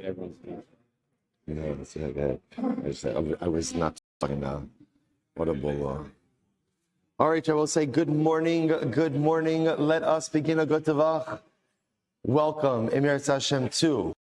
everyone's feet. No, that's okay. I was not talking audible. All right, I will say good morning. Good morning. Let us begin a good tavach. Welcome, Emir Hashem, to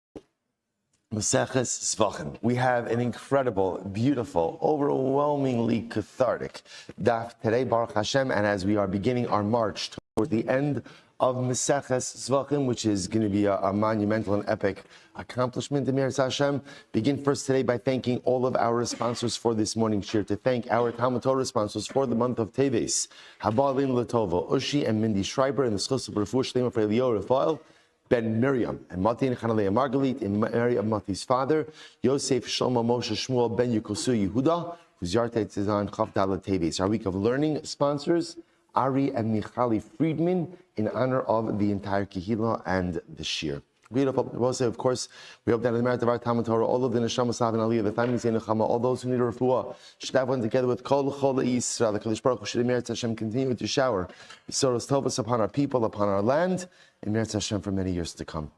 Maseches Zevachim. We have an incredible, beautiful, overwhelmingly cathartic daf today, Baruch Hashem, and as we are beginning our march toward the end of Maseches Zevachim, which is going to be a monumental and epic accomplishment, Emir Hashem. Begin first today by thanking all of our sponsors for this morning's shir, to thank our Talmud Torah sponsors for the month of Teves, Habalin Latova, Ushi and Mindy Schreiber, and the Schus of Refuah Shlema for Elio Rafael, Ben Miriam, and Mati and Chanalea Margalit, and Mary of Mati's father, Yosef Shlomo Moshe Shmuel Ben Yukosu Yehuda, whose Yartet is on Chav Dalet Teves. Our week of learning sponsors, Ari and Michali Friedman, in honor of the entire Kehila and the Shir. Beautiful. We'll say, of course, we hope that in the merit of our Talmud Torah, all of the Neshama Sav and Aliyah, the families in Nechama, all those who need a refuah, should have one together with Kol Chol Yisrael. The Kadosh Baruch Hu should Emir Hashem continue to shower Soros Tovos upon our people, upon our land, Emir Hashem for many years to come.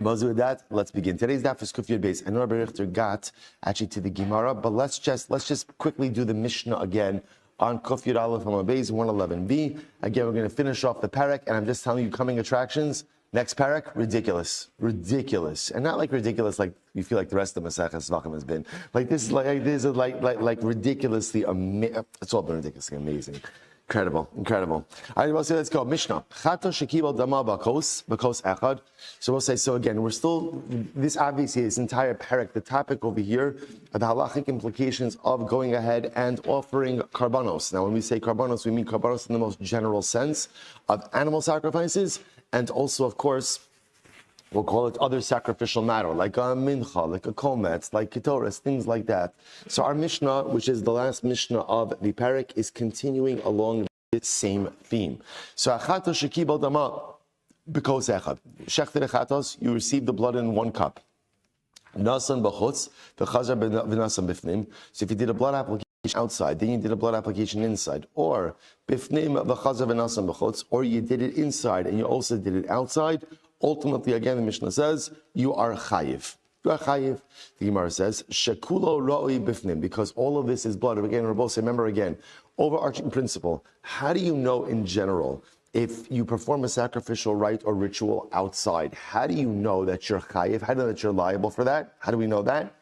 With that, let's begin. Today's daf is Kuf Yud Beis. I know Rabbi Richter got actually to the Gemara, but let's just quickly do the Mishnah again on Kuf Yud Aleph on Beis 111b. Again, we're going to finish off the parak, and I'm just telling you, coming attractions. Next parak, ridiculous, and not like ridiculous like you feel like the rest of Maseches Zevachim has been. Like this is like ridiculously amazing. It's all been ridiculously amazing, incredible. All right, let's go. Mishnah. Chato shekibel dama bakos echad. So we'll say. So again, we're still. This obviously this entire parak. The topic over here are the halachic implications of going ahead and offering karbanos. Now, when we say karbanos, we mean karbanos in the most general sense of animal sacrifices. And also, of course, we'll call it other sacrificial matter, like a mincha, like a kometz, like ketoras, things like that. So our Mishnah, which is the last Mishnah of the parak, is continuing along this same theme. So achato shekibel dama b'kos echad. Shechter echatos, you receive the blood in one cup. Nasan b'chutz, v'chazar v'nasan b'fnim. So if you did a blood application outside, then you did a blood application inside, or bifnim v'chazar v'nasan b'chutz, or you did it inside and you also did it outside. Ultimately, again, the Mishnah says you are chayiv. You are chayiv. The Gemara says shekulo roi bifnim, because all of this is blood. Again, Rabbi, remember again, overarching principle. How do you know in general if you perform a sacrificial rite or ritual outside? How do you know that you're chayiv? How do you know that you're liable for that? How do we know that?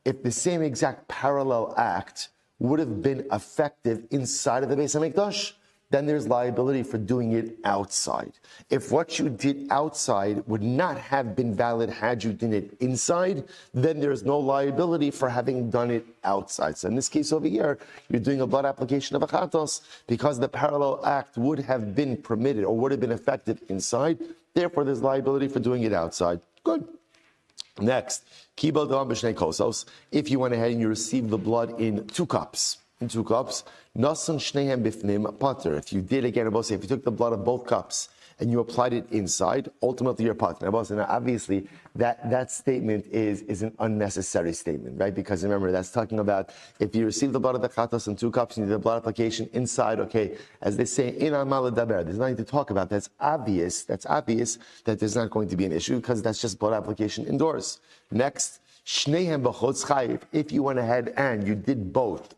If the same exact parallel act would have been effective inside of the Beis HaMikdash, then there's liability for doing it outside. If what you did outside would not have been valid had you done it inside, then there's no liability for having done it outside. So in this case over here, you're doing a blood application of a chatos because the parallel act would have been permitted or would have been effective inside. Therefore, there's liability for doing it outside. Good. Next, kibel dam b'shnei kosos. If you went ahead and you received the blood in two cups, nasan shnehem bifnim pater. If you did again, if you took the blood of both cups and you applied it inside, ultimately you're pater. Now, obviously, that statement is an unnecessary statement, right? Because remember, that's talking about if you receive the blood of the chatos in two cups and you did the blood application inside, okay, as they say, in amal daber, there's nothing to talk about. That's obvious that there's not going to be an issue because that's just blood application indoors. Next, shnehem b'chutz chayiv. If you went ahead and you did both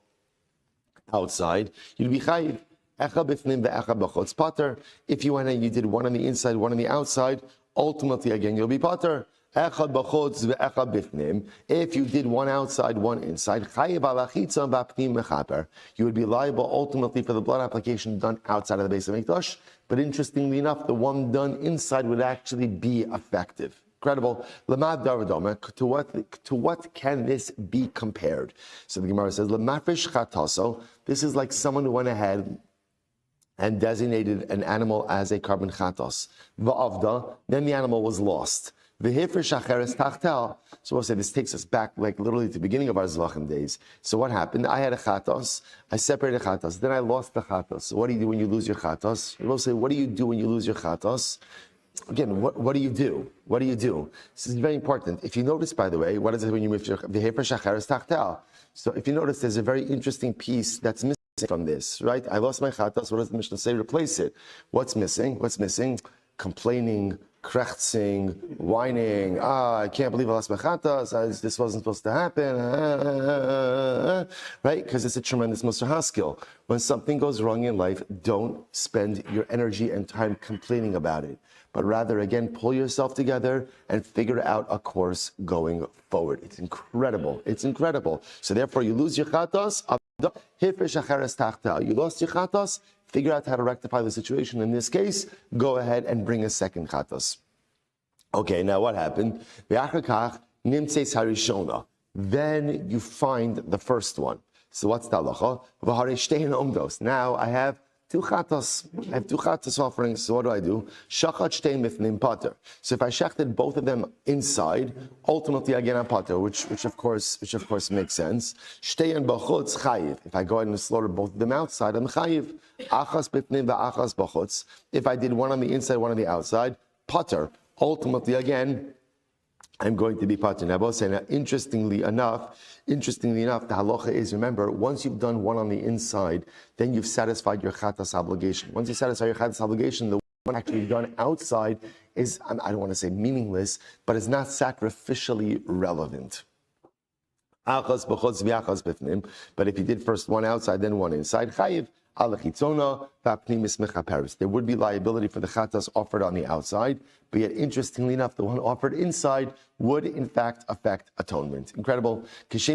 outside, you'd be chayiv. Echa b'fnim ve'echa b'chutz pater. If you went and you did one on the inside, one on the outside, ultimately again you'll be pater. Echa b'chutz ve'echa b'fnim. If you did one outside, one inside, chayiv alachitza v'apnim mechaper. You would be liable ultimately for the blood application done outside of the Beis HaMikdash. But interestingly enough, the one done inside would actually be effective. Incredible. Lamad daradoma. To what can this be compared? So the Gemara says, Lamafresh chataso. This is like someone who went ahead and designated an animal as a carbon chatos. Va'avda, then the animal was lost. V'hifresh acheres tachtel. So we'll say this takes us back like literally to the beginning of our Zevachim days. So what happened? I had a chatos, I separated chatos, then I lost the chatos. So what do you do when you lose your chatos? We'll say, what do you do when you lose your chatos? Again, what do you do? What do you do? This is very important. If you notice, by the way, what is it when you move your v'hifresh acheres tachtel? So if you notice, there's a very interesting piece that's missing from this, right? I lost my chatas. What does the Mishnah say? Replace it. What's missing? Complaining, krechzing, whining, I can't believe I lost my chatas, this wasn't supposed to happen, right? Because it's a tremendous Musar Haskell. When something goes wrong in life, don't spend your energy and time complaining about it, but rather, again, pull yourself together and figure out a course going forward. It's incredible. It's incredible. So therefore, you lose your chatas, you lost your chatas, figure out how to rectify the situation. In this case, go ahead and bring a second chatas. Okay, now what happened? Then you find the first one. So what's the halacha? Now I have two chatas. I have two chatas offerings. So what do I do? Shachat shtein mifnim pater. So if I shechted both of them inside, ultimately again I'm pater, which of course makes sense. Shtein bachutz chayiv. If I go ahead and slaughter both of them outside, I'm chayiv. Achas mifnim va'achas bachutz. If I did one on the inside, one on the outside, pater. Ultimately again, I'm going to be pater. Now, interestingly enough, the halacha is, remember, once you've done one on the inside, then you've satisfied your chatas obligation. Once you satisfy your chatas obligation, the one actually done outside is, I don't want to say meaningless, but it's not sacrificially relevant. But if you did first one outside, then one inside, chayiv. There would be liability for the chatas offered on the outside, but yet, interestingly enough, the one offered inside would, in fact, affect atonement. Incredible. In the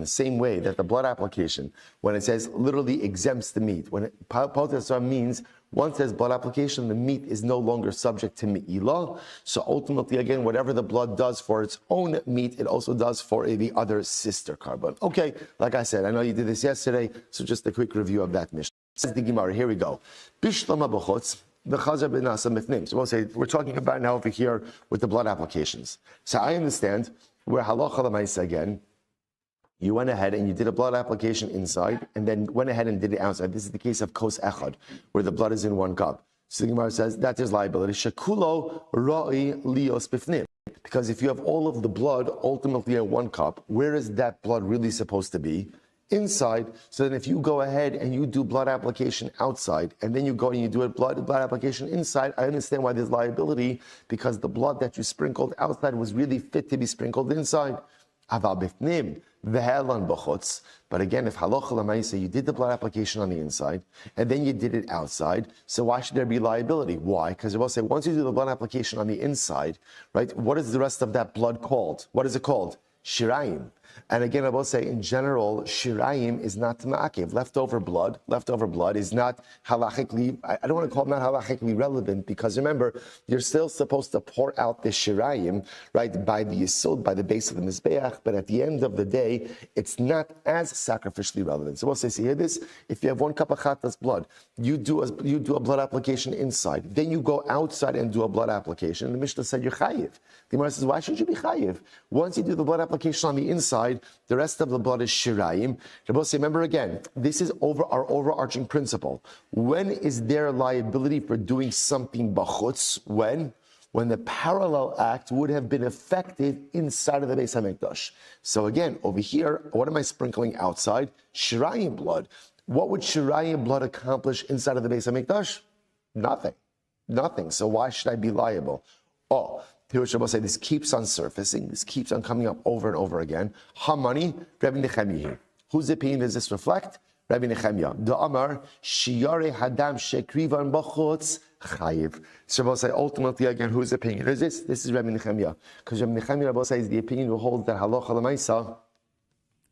same way that the blood application, when it says literally exempts the meat, when poter means once there's blood application, the meat is no longer subject to me'ilah. So ultimately, again, whatever the blood does for its own meat, it also does for the other sister carbon. Okay, like I said, I know you did this yesterday, so just a quick review of that Mishnah. Says the Gemara, here we go. Bishlama b'chutz, v'chazar b'nasa mifnim. So we'll say, we're talking about now over here with the blood applications. So I understand where halacha l'maisa again, you went ahead and you did a blood application inside, and then went ahead and did it outside. This is the case of kos echad, where the blood is in one cup. So the Gemara says that is liability. Shekulo ra'i lios bifnim. Because if you have all of the blood ultimately in one cup, where is that blood really supposed to be? Inside. So then if you go ahead and you do blood application outside, and then you go and you do a blood application inside, I understand why there's liability, because the blood that you sprinkled outside was really fit to be sprinkled inside. Aval bifnim. But again, if halacha l'maisa, you did the blood application on the inside, and then you did it outside, so why should there be liability? Why? Because they will say, once you do the blood application on the inside, right, what is the rest of that blood called? What is it called? Shirayim. And again, I will say, in general, shirayim is not ma'akev. Leftover blood is not halachically, I don't want to call it not halachically relevant, because remember, you're still supposed to pour out the shirayim, right, by the yisod, by the base of the mizbeach, but at the end of the day, it's not as sacrificially relevant. So we'll say, see here this, if you have one cup of chatas blood, you do a blood application inside, then you go outside and do a blood application, and the Mishnah said you're chayiv. The Gemara says, why should you be chayiv? Once you do the blood application on the inside, the rest of the blood is shirayim. Remember again, this is our overarching principle. When is there liability for doing something bachutz? When the parallel act would have been effective inside of the Beis HaMikdash. So again, over here, what am I sprinkling outside? Shirayim blood. What would shirayim blood accomplish inside of the Beis HaMikdash? Nothing. So why should I be liable? Oh, here Shabbos say this keeps on surfacing, this keeps on coming up over and over again. Hamani, Rabbi Nechemiah. Whose opinion does this reflect? Rabbi Nechemiah. The Amar, Shiyare Hadam Shekrivan Bachutz Chayiv. Shabbos say ultimately again, whose opinion is this? This is Rabbi Nechemiah. Because Rabbi Nechemiah Shabbos is the opinion who holds that halacha l'maisa,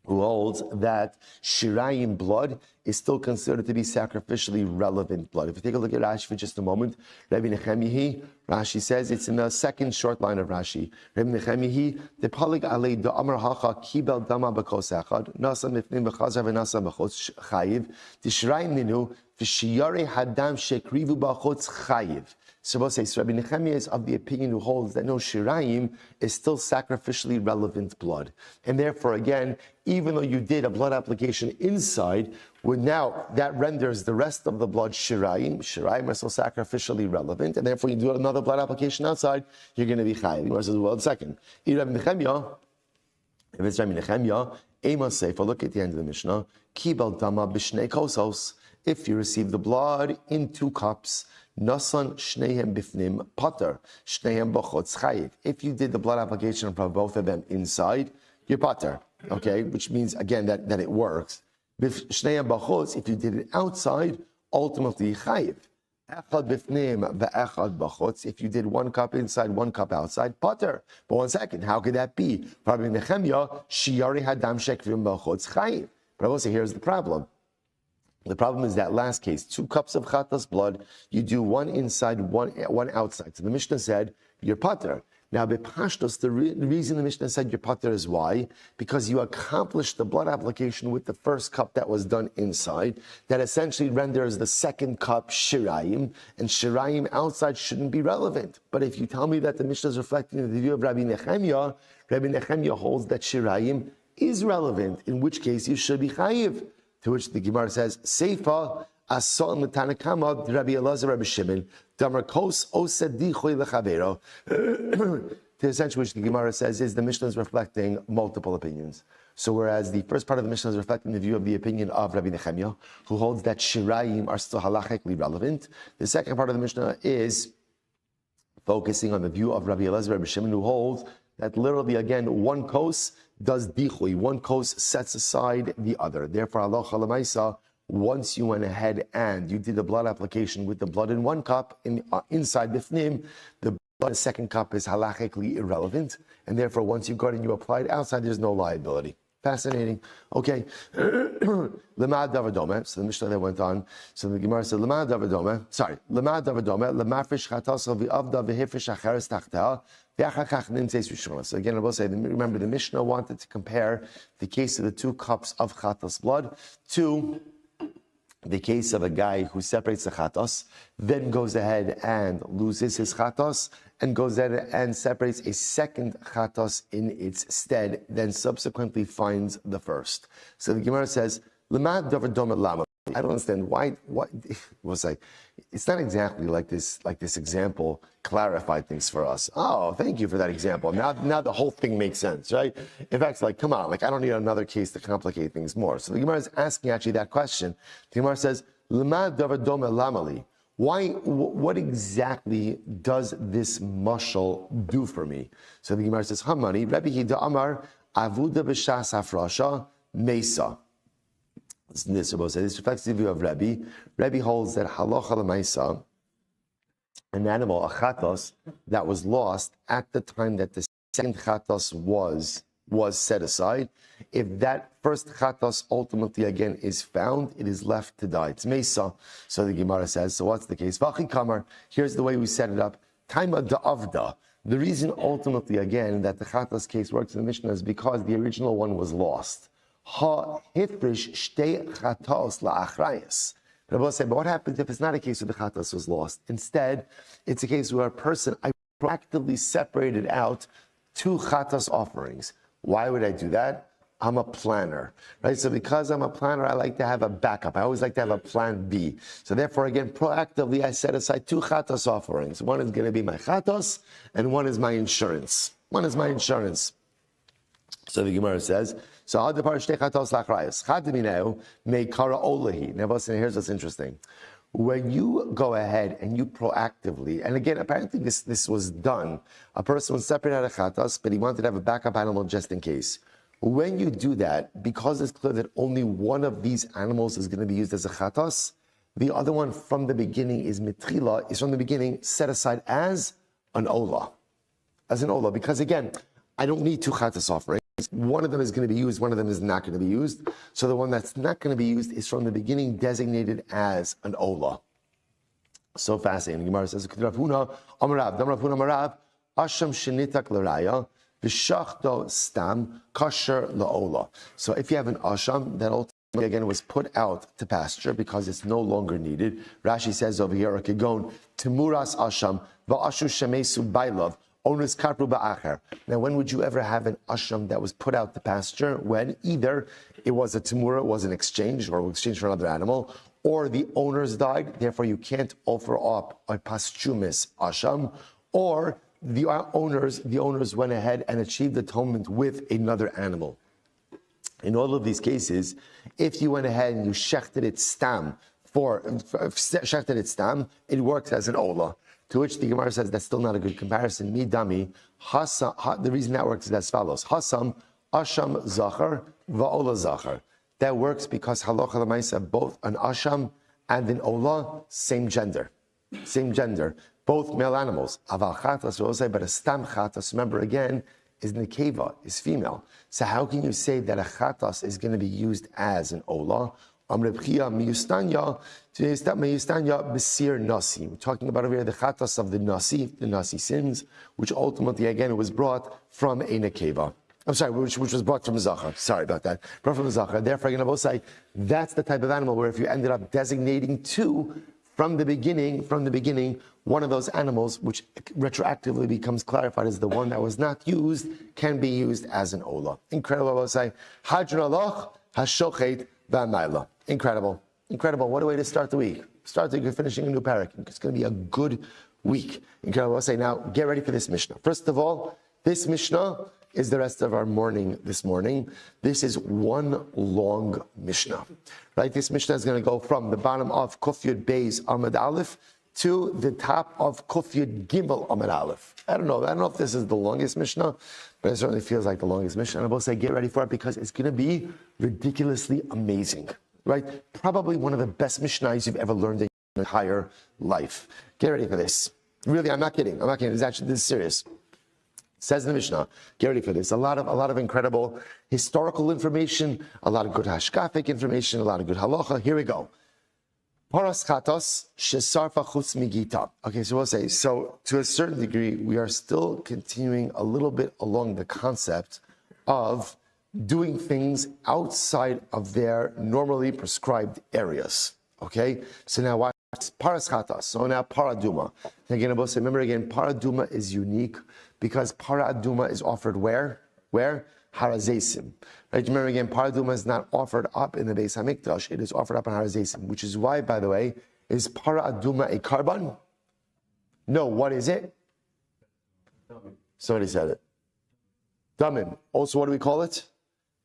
who holds that shirayim blood is still considered to be sacrificially relevant blood. If you take a look at Rashi for just a moment, Rabbi Nechemiah, Rashi says, it's in the second short line of Rashi. Rabbi Nechemiah, the palig alei the amar hacha kibel dama b'kos echad, nasa mifnim b'chazar v'nasa b'chutz chayiv, the shirayim ninu, v'shiyare hadam shekrivu b'chutz chayiv. So Rabbi Nechemiah is of the opinion who holds that no, shirayim is still sacrificially relevant blood. And therefore, again, even though you did a blood application inside, now that renders the rest of the blood shirayim. Shirayim are still sacrificially relevant, and therefore you do another blood application outside, you're going to be chayiv. Says, well, second, if it's Rabbi Nechemiah, Ema Seifa, look at the end of the Mishnah. Kibal dama b'shnei kosos. If you receive the blood in 2 cups, nasan shnehem bifnim pater, shnehem b'chotz chayiv. If you did the blood application for both of them inside, you're pater. Okay, which means again that it works. Shnehem b'chotz, if you did it outside, ultimately chayiv. Echad bifnim ve'echad b'chotz. If you did 1 cup inside, 1 cup outside, pater. But 1 second, how could that be? Rabbi Nechemya shiyari hadam shekvim b'chotz chayiv. But I will say, here's the problem. The problem is that last case, 2 cups of chatas blood, you do 1 inside, one outside. So the Mishnah said, you're pater. Now, bepashtos, the reason the Mishnah said you're pater is why? Because you accomplished the blood application with the first cup that was done inside, that essentially renders the second cup shirayim, and shirayim outside shouldn't be relevant. But if you tell me that the Mishnah is reflecting the view of Rabbi Nechemya holds that shirayim is relevant, in which case you should be chayiv. To which the Gemara says, Seifa ason l'tanakama Rabbi Elazar Rabbi Shimon damar kos osed dichoy lechavero. To essentially which the Gemara says is the Mishnah is reflecting multiple opinions. So whereas the first part of the Mishnah is reflecting the view of the opinion of Rabbi Nechemya, who holds that shirayim are still halachically relevant, the second part of the Mishnah is focusing on the view of Rabbi Elazar Rabbi Shimon, who holds that literally, again, 1 kos does dichui. 1 kos sets aside the other. Therefore, halacha l'maisa, once you went ahead and you did the blood application with the blood in 1 cup, inside bifnim, the blood in the second cup is halachically irrelevant. And therefore, once you got it and you applied outside, there's no liability. Fascinating. Okay. Lemad davadome. So the Mishnah that went on. So the Gemara said, Lemad davadome. Sorry. Lemad davadome. Lemafresh chatas v'avda v'hifresh acheres tachta. So again, I will say, remember the Mishnah wanted to compare the case of the 2 cups of chatas blood to the case of a guy who separates the chatas, then goes ahead and loses his chatas, and goes ahead and separates a second chatas in its stead, then subsequently finds the first. So the Gemara says, Lemad davar doma lama. I don't understand why. We'll say it's not exactly like this example clarified things for us. Oh, thank you for that example. Now the whole thing makes sense, right? In fact, it's like, come on, like I don't need another case to complicate things more. So the Gemara is asking actually that question. The Gemara says, Lemad davar doma lamali. Why? What exactly does this mashal do for me? So the Gemara says, Hamani, Rabbi Hida Amar, Avuda b'shas hafrasha mesa. This reflects the view of Rabbi. Rabbi holds that halacha l'maisa, an animal, a chatos, that was lost at the time that the second chatos was set aside. If that first chatos ultimately again is found, it is left to die. It's mesa. So the Gemara says, so what's the case? Vachi kamar, here's the way we set it up. Taima da'avda. The reason ultimately again that the chatos case works in the Mishnah is because the original one was lost. Ha-hifrish shtei chatos la'achrayas. But I will say, but what happens if it's not a case where the chatos was lost? Instead, it's a case where a person, I proactively separated out 2 chatos offerings. Why would I do that? I'm a planner, right? So because I'm a planner, I like to have a backup. I always like to have a plan B. So therefore, again, proactively, I set aside 2 chatos offerings. One is going to be my chatos, and one is my insurance. So the Gemara says, so here's what's interesting. When you go ahead and you proactively, and again, apparently this was done, a person was separated out of chatas, but he wanted to have a backup animal just in case. When you do that, because it's clear that only one of these animals is going to be used as a chatas, the other one from the beginning is mitrila, is from the beginning set aside as an ola. Because again, I don't need 2 chatas offerings. One of them is going to be used, one of them is not going to be used. So the one that's not going to be used is from the beginning designated as an ola. So fascinating. The Gemara says, Asham shenitak l'raya, v'shachto stam kasher la'ola. So if you have an asham that ultimately again was put out to pasture because it's no longer needed, Rashi says over here, Kegon timuras asham va'ashu shemesu bailov. Now, when would you ever have an asham that was put out to pasture? When either it was a tamura, it was an exchange, or exchange for another animal, or the owners died, therefore you can't offer up a posthumous asham, or the owners went ahead and achieved atonement with another animal. In all of these cases, if you went ahead and you shechted its stam it works as an ola. To which the Gemara says that's still not a good comparison. Midami, the reason that works is as follows: Hasam, Asham Zachar, Va'ola Zachar. That works because halacha l'maisa, both an Asham and an Ola, same gender, both male animals. Aval chatas, we'll say, but a stam chatas, remember again, is nekeva, is female. So how can you say that a chatas is going to be used as an Ola? We're talking about over here the chatas of the nasi sins, which ultimately again was brought from a nekeva. I'm sorry, which was brought from a zachar. Sorry about that. Brought from a zachar. Therefore, I'm going to both say that's the type of animal where if you ended up designating two from the beginning, one of those animals, which retroactively becomes clarified as the one that was not used, can be used as an ola. Incredible. I will say hadron aloch hashochet v'amayla. Incredible. What a way to start the week. Start the week finishing a new parak. It's going to be a good week. Incredible. I'll say now, get ready for this Mishnah. First of all, this Mishnah is the rest of our morning this morning. This is one long Mishnah. Right? This Mishnah is going to go from the bottom of Kuf Yud Beis Amud Aleph to the top of Kuf Yud Gimel Amud Aleph. I don't know if this is the longest Mishnah, but it certainly feels like the longest Mishnah. And I will say, get ready for it because it's going to be ridiculously amazing. Right? Probably one of the best Mishnahs you've ever learned in your entire life. Get ready for this. Really, I'm not kidding. This is serious. Says the Mishnah, get ready for this. A lot of incredible historical information, a lot of good hashkafic information, a lot of good halacha. Here we go. Paras chatos shesarfa chutz migita. Okay, so we'll say, so to a certain degree, we are still continuing a little bit along the concept of doing things outside of their normally prescribed areas. Okay, so now why paras chatos? So now paraduma. Again, we'll say, remember again, paraduma is unique because paraduma is offered where? Harazesim. Right? Remember again, paraduma is not offered up in the Beis Hamikdash. It is offered up in Harazesim, which is why, by the way, is paraduma a karban? No, what is it? Somebody said it. Damim. Also, what do we call it?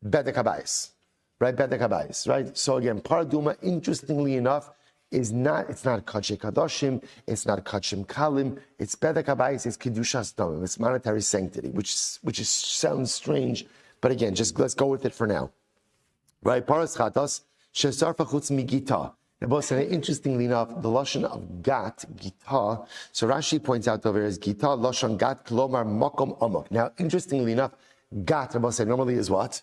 Bedek habayis. Right? Bedek habayis. Right? So again, paraduma, interestingly enough, it's not Kadshe Kadoshim, it's not Kadshim Kalim, it's Bedek habayis, it's Kedushas Damim, it's monetary sanctity, which sounds strange, but again, just let's go with it for now. Right? Paras Chatos, Shesarfa Chutz Migita. Now, both interestingly enough, the Lashon of Gat, Gita, so Rashi points out over here is Gita, Lashon Gat, Klomar, Makom Amok. Now, interestingly enough, Gat, normally is what?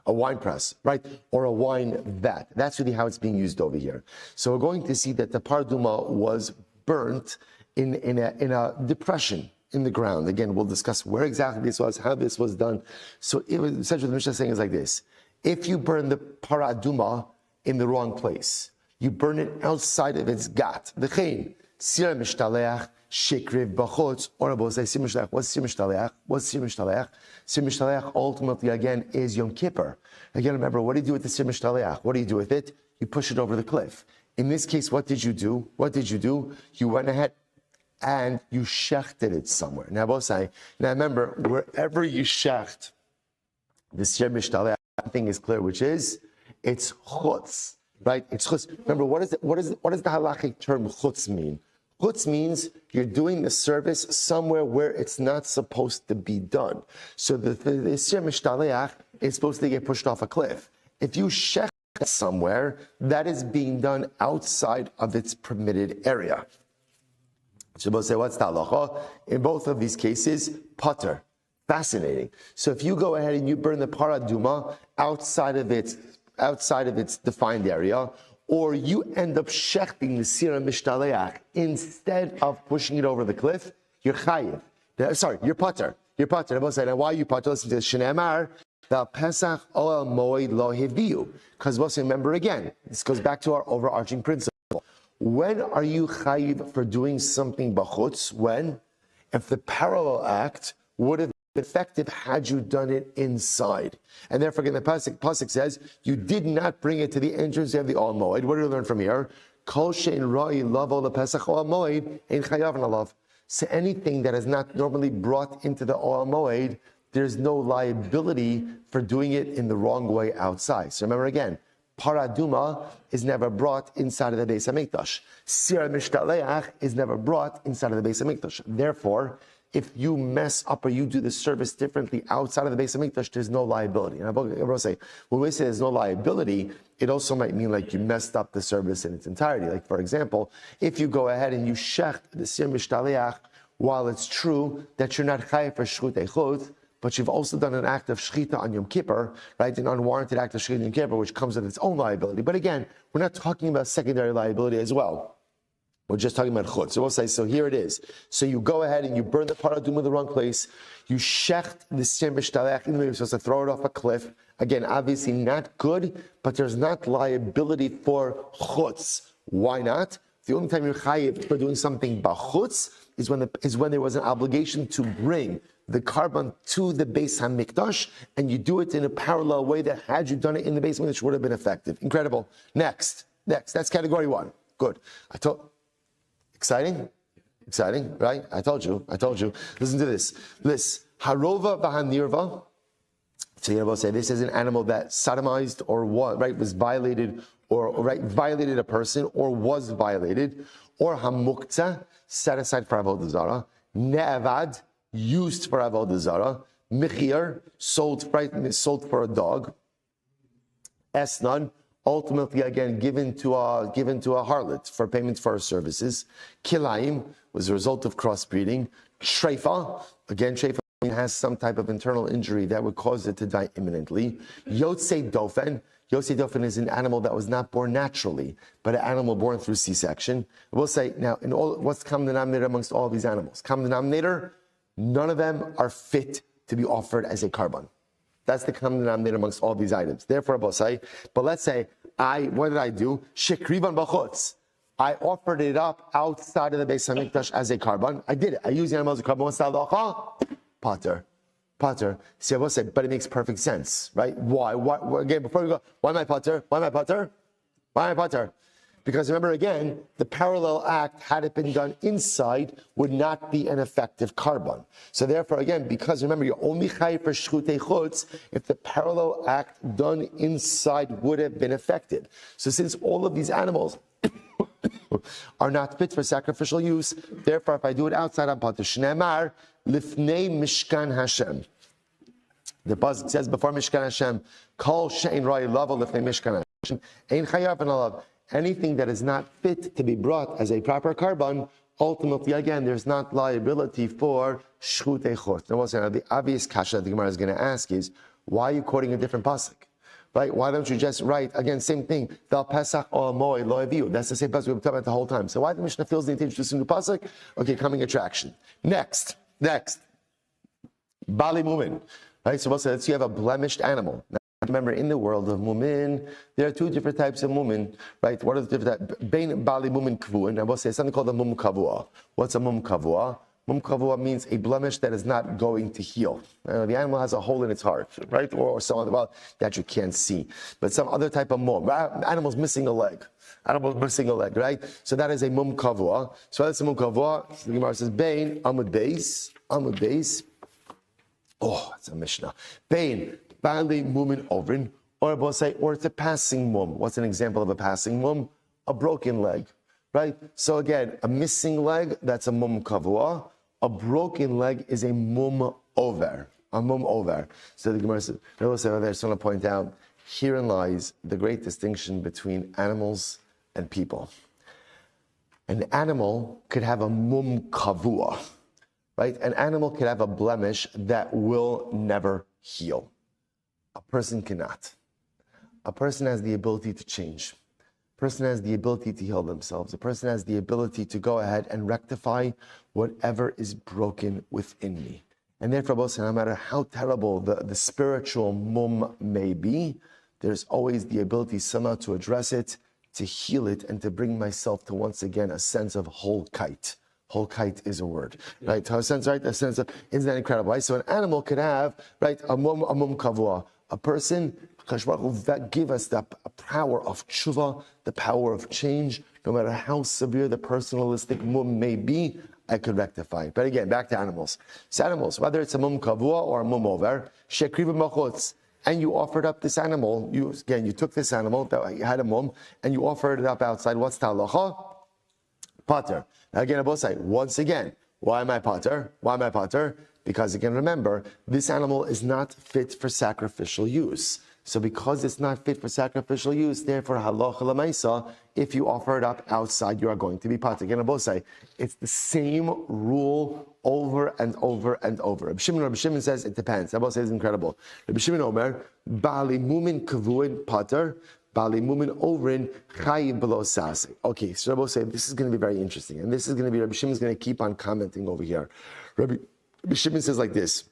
A wine press, right? Or a wine vat. That's really how it's being used over here. So we're going to see that the paraduma was burnt in a depression in the ground. Again, we'll discuss where exactly this was, how this was done. So essentially the Mishnah is saying is like this. If you burn the paraduma in the wrong place, you burn it outside of its gat. V'chein, sira mishtaleach, shekriv bachotz, or say sir mishtaleach. What's sir mishtaleach? Sir mishtaleach ultimately again is Yom Kippur. Again, remember, what do you do with the sir mishtaleach? What do you do with it? You push it over the cliff. In this case, what did you do? You went ahead and you shechted it somewhere. Now, remember, wherever you shecht, the sir mishtaleach, one thing is clear, which is it's chutz, right? It's chutz. Remember, what does the halachic term chutz mean? Chutz means you're doing the service somewhere where it's not supposed to be done. So the sir mishtaleach is supposed to get pushed off a cliff. If you shech somewhere, that is being done outside of its permitted area. So we'll say, what's the halacha? In both of these cases, pater. Fascinating. So if you go ahead and you burn the paraduma outside of its defined area, or you end up shechting the sira mishtaleach instead of pushing it over the cliff, you're chayiv. You're pater. I will say, now why are you pater? Listen to this. Shneimar, the Pesach oel moed lo heviu. Because we'll say, remember again, this goes back to our overarching principle. When are you chayiv for doing something bachutz? When? If the parallel act would have been effective had you done it inside. And therefore, again, the pasuk says, you did not bring it to the entrance of the Ol Moed. What do we learn from here? Kol she'en ra'i lavo lePesach Ol Moed ein chayav alav. So anything that is not normally brought into the Ol Moed there's no liability for doing it in the wrong way outside. So remember again, paraduma is never brought inside of the Beis HaMikdash. Sira mishtaleach is never brought inside of the Beis HaMikdash. Therefore, if you mess up or you do the service differently outside of the Beis HaMikdash, there's no liability. And I will say, when we say there's no liability, it also might mean like you messed up the service in its entirety. Like for example, if you go ahead and you shecht the sir mishtaleach, while it's true that you're not chayav for shchut echot, but you've also done an act of shechita on Yom Kippur, right? An unwarranted act of shechita on Yom Kippur, which comes with its own liability. But again, we're not talking about secondary liability as well. We're just talking about chutz. So we'll say, so here it is. So you go ahead and you burn the paradum in the wrong place. You shecht the sir mishtaleach, even though you're supposed to throw it off a cliff. Again, obviously not good, but there's not liability for chutz. Why not? The only time you're chayiv for doing something b'chutz is when there was an obligation to bring the carbon to the Beis HaMikdash, and you do it in a parallel way that had you done it in the Beis HaMikdash would have been effective. Incredible. Next. That's category one. Good. Exciting, right? I told you. Listen to this. Harova v'hanirva. So you're about to say this is an animal that sodomized or was violated, violated a person or was violated, or hamukta, set aside for avodah zarah, ne'avad, used for avodah zarah, michir, sold for a dog, esnan, ultimately again given to a harlot for payment for her services, kilaim was a result of crossbreeding, shreifa, again shreifa has some type of internal injury that would cause it to die imminently, yotzei dofen. Yotzei dofen is an animal that was not born naturally, but an animal born through C-section. We'll say now, what's the common denominator amongst all of these animals? Common denominator, none of them are fit to be offered as a carbon. That's the common denominator amongst all these items. Therefore, but let's say what did I do? Shekrivan b'chutz. I offered it up outside of the Beis HaMikdash as a carbon. I did it. I used the animal as a carbon. What's the Pater. See, I will say, but it makes perfect sense, right? Why? Again, before we go, why am I Pater? Because remember again, the parallel act, had it been done inside, would not be an effective carbon. So therefore, again, because remember, you're only chayiv for shchutei chutz if the parallel act done inside would have been effective. So since all of these animals are not fit for sacrificial use, therefore, if I do it outside, I'm Pater. Shneimar lifnei Mishkan Hashem. The pasuk says before Mishkan Hashem, Kol she'ein roi lavo lifnei Mishkan Hashem, ein chayav and alav. Anything that is not fit to be brought as a proper carbon, ultimately, again, there's not liability for shchutei chutz. Now, the obvious kasha that the Gemara is going to ask is, why are you quoting a different pasuk? Right? Why don't you just write, again, same thing, Val Pesach or Moy Lo Aviu. That's the same pasuk we've been talking about the whole time. So why the Mishnah feels the need to introduce a new pasuk? Okay, coming attraction. Next. Bali Mumin. Right? So let's say you have a blemished animal. Now, remember, in the world of Mumin, there are two different types of Mumin, right? What are the different types? Bein Bali Mumin Kvuin. I will say something called a Mum Kavua. What's a Mum Kavua? Mum Kavua means a blemish that is not going to heal. The animal has a hole in its heart, right? Or some other, well, that you can't see. But some other type of mum. Animal's missing a leg. Right? So that is a Mum Kavua. So that's a Mum Kavua. The Gemara says, Bein Amud Beis. Oh, it's a Mishnah. Bein Bali Mumin Ovrin. Or we'll say, or it's a passing mum. What's an example of a passing mum? A broken leg. Right? So again, a missing leg, that's a Mum Kavua. A broken leg is a mum over. So the Gemara says, I just want to point out, herein lies the great distinction between animals and people. An animal could have a mum kavua, right? An animal could have a blemish that will never heal. A person cannot. A person has the ability to change. A person has the ability to heal themselves. A person has the ability to go ahead and rectify whatever is broken within me. And therefore, no matter how terrible the spiritual mum may be, there's always the ability somehow to address it, to heal it, and to bring myself to once again a sense of whole-kite. Whole-kite is a word, right? A sense of, isn't that incredible, right? So an animal could have, right, a mum kavua. A person, that give us the power of tshuva, the power of change, no matter how severe the personalistic mum may be. I could rectify it. But again, back to animals. So animals, whether it's a mum kavua or a mum over, shekriva machutz, and you offered up this animal, you took this animal that had a mum, and you offered it up outside. What's the halacha? Pater. Now again, I both say, once again, why am I pater? Why am I pater? Because again, remember, this animal is not fit for sacrificial use. So because it's not fit for sacrificial use, therefore, halacha l'maisa, if you offer it up outside, you are going to be pater. Again, I both say, it's the same rule over and over and over. Rabbi Shimon says, it depends. I both say it's incredible. Rabbi Shimon Omer, bali mumin kavuin pater, bali mumin overin chayim below sase. Okay, so Rabbi say, this is going to be very interesting. And this is going to be, Rabbi Shimon is going to keep on commenting over here. Rabbi Shimon says like this,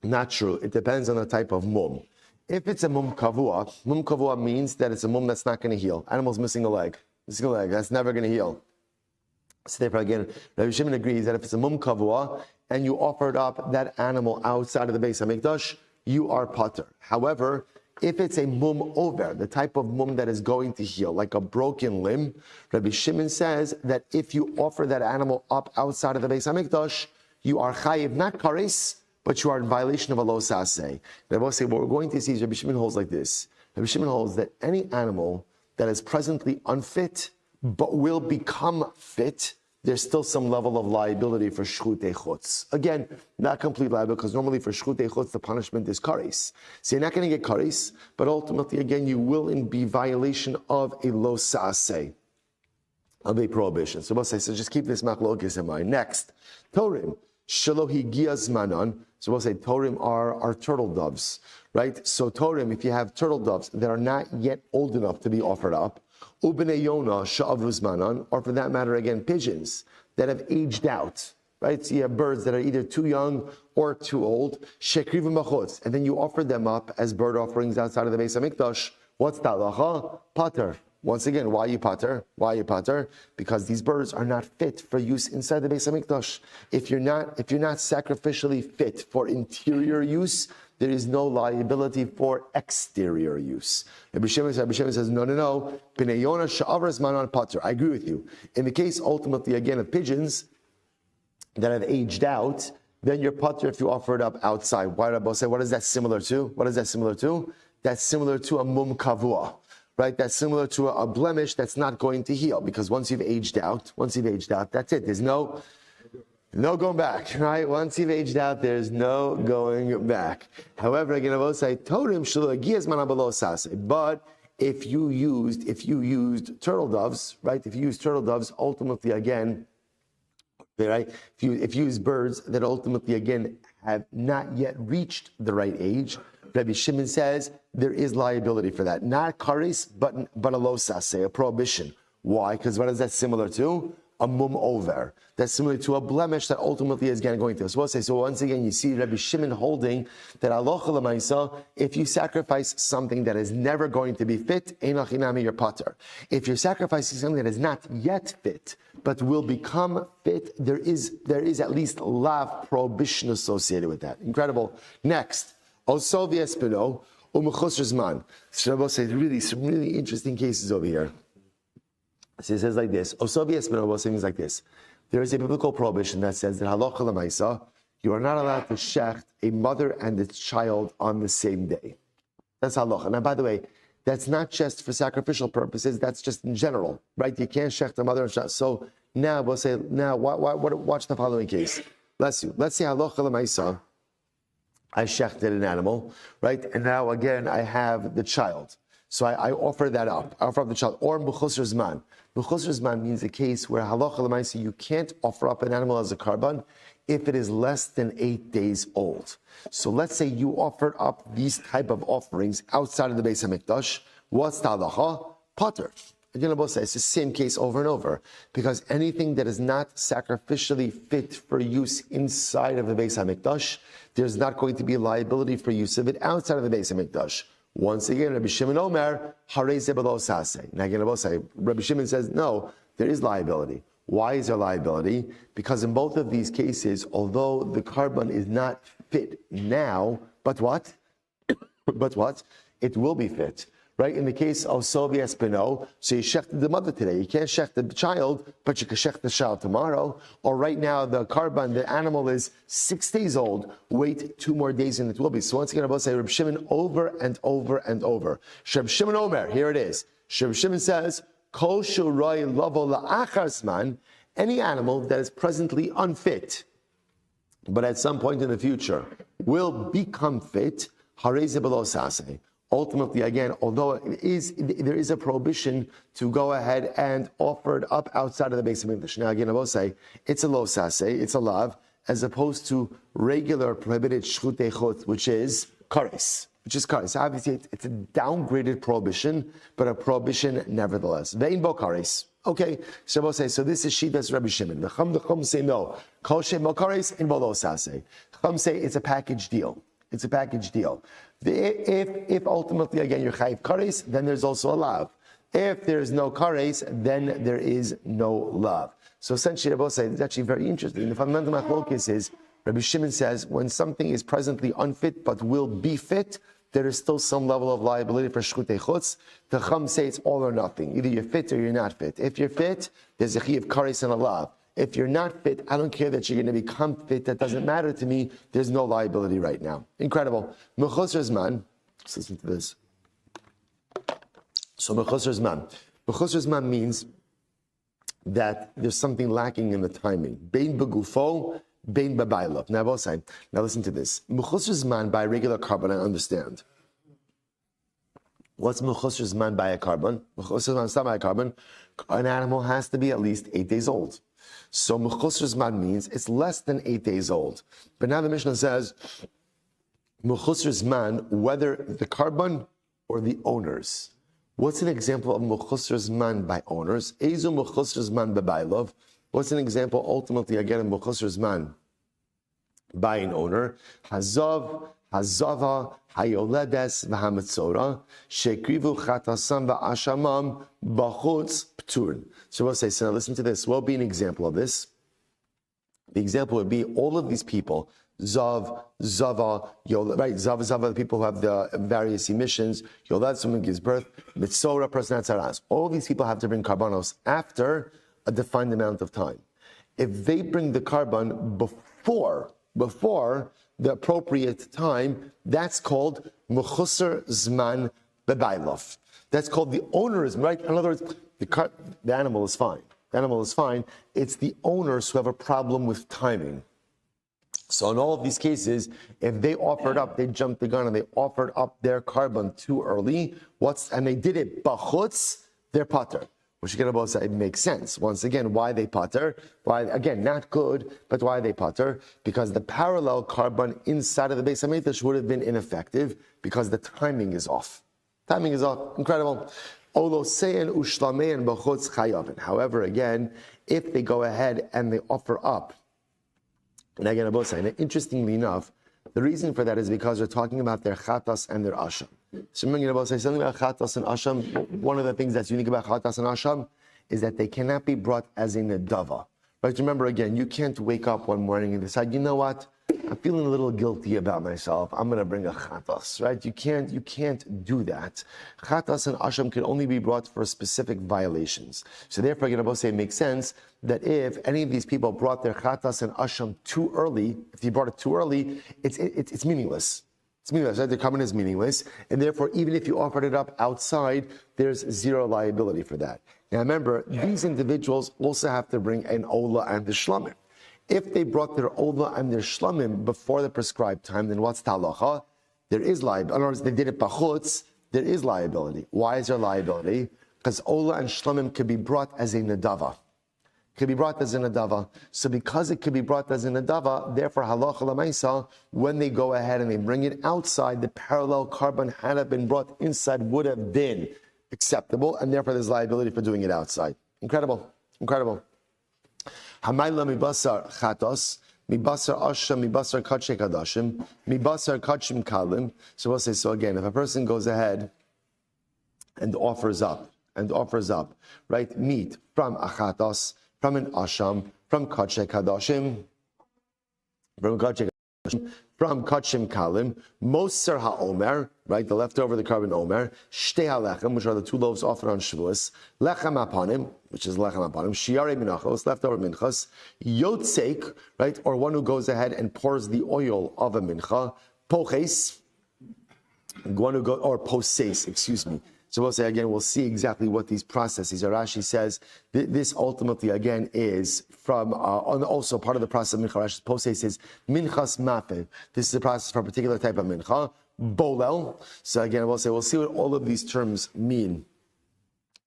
not true. It depends on the type of mum. If it's a mum kavua means that it's a mum that's not going to heal. Animal's missing a leg. That's never going to heal. So therefore, again, Rabbi Shimon agrees that if it's a mum kavua and you offered up that animal outside of the Beis HaMikdash, you are pater. However, if it's a mum over, the type of mum that is going to heal, like a broken limb, Rabbi Shimon says that if you offer that animal up outside of the Beis HaMikdash, you are chayiv, not kares, but you are in violation of a lo saseh. Rabbi say what we're going to see is Rabbi Shimon holds like this. Rabbi Shimon holds that any animal that is presently unfit but will become fit, there's still some level of liability for shchutei chutz. Again, not complete liability, because normally for shchutei chutz the punishment is kares. So you're not going to get kares, but ultimately again you will be violation of a lo saseh, of a prohibition. So just keep this machlokes in mind. Next, Torim. Shalohi Giazmanon. So we'll say Torim are turtle doves, right? So Torim, if you have turtle doves that are not yet old enough to be offered up, Ubnei Yona Sha'avruzmanon, or for that matter, again, pigeons that have aged out, right? So you have birds that are either too young or too old, Shekriv Machutz, and then you offer them up as bird offerings outside of the Beis HaMikdash. What's that? Pater. Once again, why you pater? Why you pater? Because these birds are not fit for use inside the Beis HaMikdash. If you're not sacrificially fit for interior use, there is no liability for exterior use. Rabbi Shimon says, no. B'nei Yonah she'avras manon pater. I agree with you. In the case, ultimately, again, of pigeons that have aged out, then you're pater if you offer it up outside. Why Rabbi say, what is that similar to? That's similar to a mum kavua. Right, that's similar to a blemish that's not going to heal, because once you've aged out, that's it. There's no going back, right? Once you've aged out, there's no going back. However, again, I will say, Torim shulagiyas manabalo sase. But if you used turtle doves, right? If you use turtle doves, ultimately, again, right? If you use birds that ultimately, again, have not yet reached the right age, Rabbi Shimon says there is liability for that. Not kares, but a lo saseh, a prohibition. Why? Because what is that similar to? A mum over. That's similar to a blemish that ultimately is going to. So once again, you see Rabbi Shimon holding that halacha l'maisa, if you sacrifice something that is never going to be fit, einach inami your pater. If you're sacrificing something that is not yet fit, but will become fit, there is at least lav prohibition associated with that. Incredible. Next. Also, v'espino u'mechusr zman. Rabbi says some really interesting cases over here. So it says like this. Also, v'espino means like this. There is a biblical prohibition that says that halacha l'maisa, you are not allowed to shecht a mother and its child on the same day. That's halacha. Now, by the way, that's not just for sacrificial purposes. That's just in general, right? You can't shecht a mother and child. So now we'll say, watch the following case. Let's say halacha l'maisa. I shechted an animal, right? And now again, I have the child. So I offer that up. I offer up the child. Or b'chusr zman. B'chusr zman means a case where halacha l'maisa, you can't offer up an animal as a karban if it is less than 8 days old. So let's say you offered up these type of offerings outside of the Beis HaMikdash. What's the halacha? Pater. Again, it's the same case over and over, because anything that is not sacrificially fit for use inside of the Beis HaMikdash, there's not going to be liability for use of it outside of the Beis HaMikdash. Once again, Rabbi Shimon Omer, Harei ze b'lo saseh. Now again, Rabbi Shimon says, no, there is liability. Why is there liability? Because in both of these cases, although the karban is not fit now, but what? It will be fit. right? In the case of Sovi Espino, so you shechted the mother today. You can't shech the child, but you can shech the child tomorrow. Or right now, the carbon, the animal is 6 days old. Wait 2 more days and it will be. So once again, I will say Reb Shimon over and over and over. Reb Shimon Omer, here it is. Reb Shimon says, Kol shuroi lavo la'achar zman, any animal that is presently unfit, but at some point in the future will become fit, hareze below sase. Ultimately, again, although there is a prohibition to go ahead and offer it up outside of the base of English. Now, again, I will say it's a lo sase, it's a lav, as opposed to regular prohibited shchutei chutz, which is kares. Obviously, it's a downgraded prohibition, but a prohibition nevertheless. Ve'in bo kares. Okay, so we'll say, so this is Shitas Rabbi Shimon. The Chum say no. Kol shem bo kares in bo lo sase. Chum say it's a package deal. It's a package deal. If ultimately, again, you're chayiv kares, then there's also a lav. If there's no kares, then there is no lav. So essentially, I will say, it's actually very interesting. The fundamental machlokes is, Rabbi Shimon says, when something is presently unfit but will be fit, there is still some level of liability for shchutei chutz. The Chum say it's all or nothing. Either you're fit or you're not fit. If you're fit, there's a chiyav kares and a lav. If you're not fit, I don't care that you're going to become fit. That doesn't matter to me. There's no liability right now. Incredible. Mechusar zman. Let's listen to this. So mechusar zman. Mechusar zman means that there's something lacking in the timing. Bein begufo, bein bebailov. Now listen to this. Mechusar zman by a regular carbon, I understand. What's mechusar zman by a carbon? Mechusar zman by a carbon. An animal has to be at least 8 days old. So mechusar zman means it's less than 8 days old. But now the Mishnah says mechusar zman, whether the carbon or the owners. What's an example of mechusar zman by owners? Ezu mechusar zman bebailov. What's an example ultimately again of mechusar zman by an owner? Hazav, hazava, hayoledes, v'hamatzora, shekrivu chatasam v'ashamam b'chutz p'turin. So we'll say, so now listen to this. What would be an example of this? The example would be all of these people, Zav, Zava, Yolad, right? Zava, the people who have the various emissions. Yolad, someone gives birth. Mitzora, person at Saras. All of these people have to bring karbanos after a defined amount of time. If they bring the carbon before the appropriate time, that's called mechusar zman bebailov. That's called the owner's, right? In other words, the animal is fine. The animal is fine. It's the owners who have a problem with timing. So in all of these cases, if they offered up, they jumped the gun and they offered up their carbon too early, and they did it bachutz, they're pater. Which again, it makes sense. Once again, why they pater? Why, again, not good, but why they pater? Because the parallel carbon inside of the Beis HaMikdash would have been ineffective because the timing is off. Timing is off. Incredible. However, again, if they go ahead and they offer up, and again, interestingly enough, the reason for that is because we're talking about their chatas and their asham. So remember, say something about chatas and asham. One of the things that's unique about chatas and asham is that they cannot be brought as a nedava. Right? Remember, again, you can't wake up one morning and decide, you know what? I'm feeling a little guilty about myself. I'm going to bring a chatas, right? You can't do that. Chatas and asham can only be brought for specific violations. So therefore, it makes sense that if any of these people brought their chatas and asham too early, if you brought it too early, it's meaningless. It's meaningless, right? The carbon is meaningless, and therefore, even if you offered it up outside, there's zero liability for that. Now remember, these individuals also have to bring an ola and the shlamim. If they brought their ola and their shlamim before the prescribed time, then what's talacha? There is liability. In other words, they did it bachutz, there is liability. Why is there liability? Because ola and shlamim could be brought as a nedava. Could be brought as a nadava. So because it could be brought as a nadava, therefore halacha l'maisa, when they go ahead and they bring it outside, the parallel carbon had it been brought inside would have been acceptable, and therefore there's liability for doing it outside. Incredible. Hamayla mibasar chatos, mibasar asham, mibasar kachek hadashim, mibasar kachim kalim. So we'll say, so again, if a person goes ahead and offers up, right, meat from achatos, from an asham, from kachek hadashim, from Kachim Kalim, Moser HaOmer, right, the leftover, the carbon Omer, Shtei HaLechem, which are the 2 loaves offered on Shavuos, Lechem Apanim, which is Lechem Apanim, Shiarei Minachos, leftover Minchas, Yotzeik, right, or one who goes ahead and pours the oil of a Mincha, Poches, one who goes, or Poses, excuse me. So we'll say again, we'll see exactly what these processes are. Rashi says this ultimately again is from also part of the process of mincha. Rashi's posei says minchas mafe. This is a process for a particular type of mincha. Bolel. So again, we'll see what all of these terms mean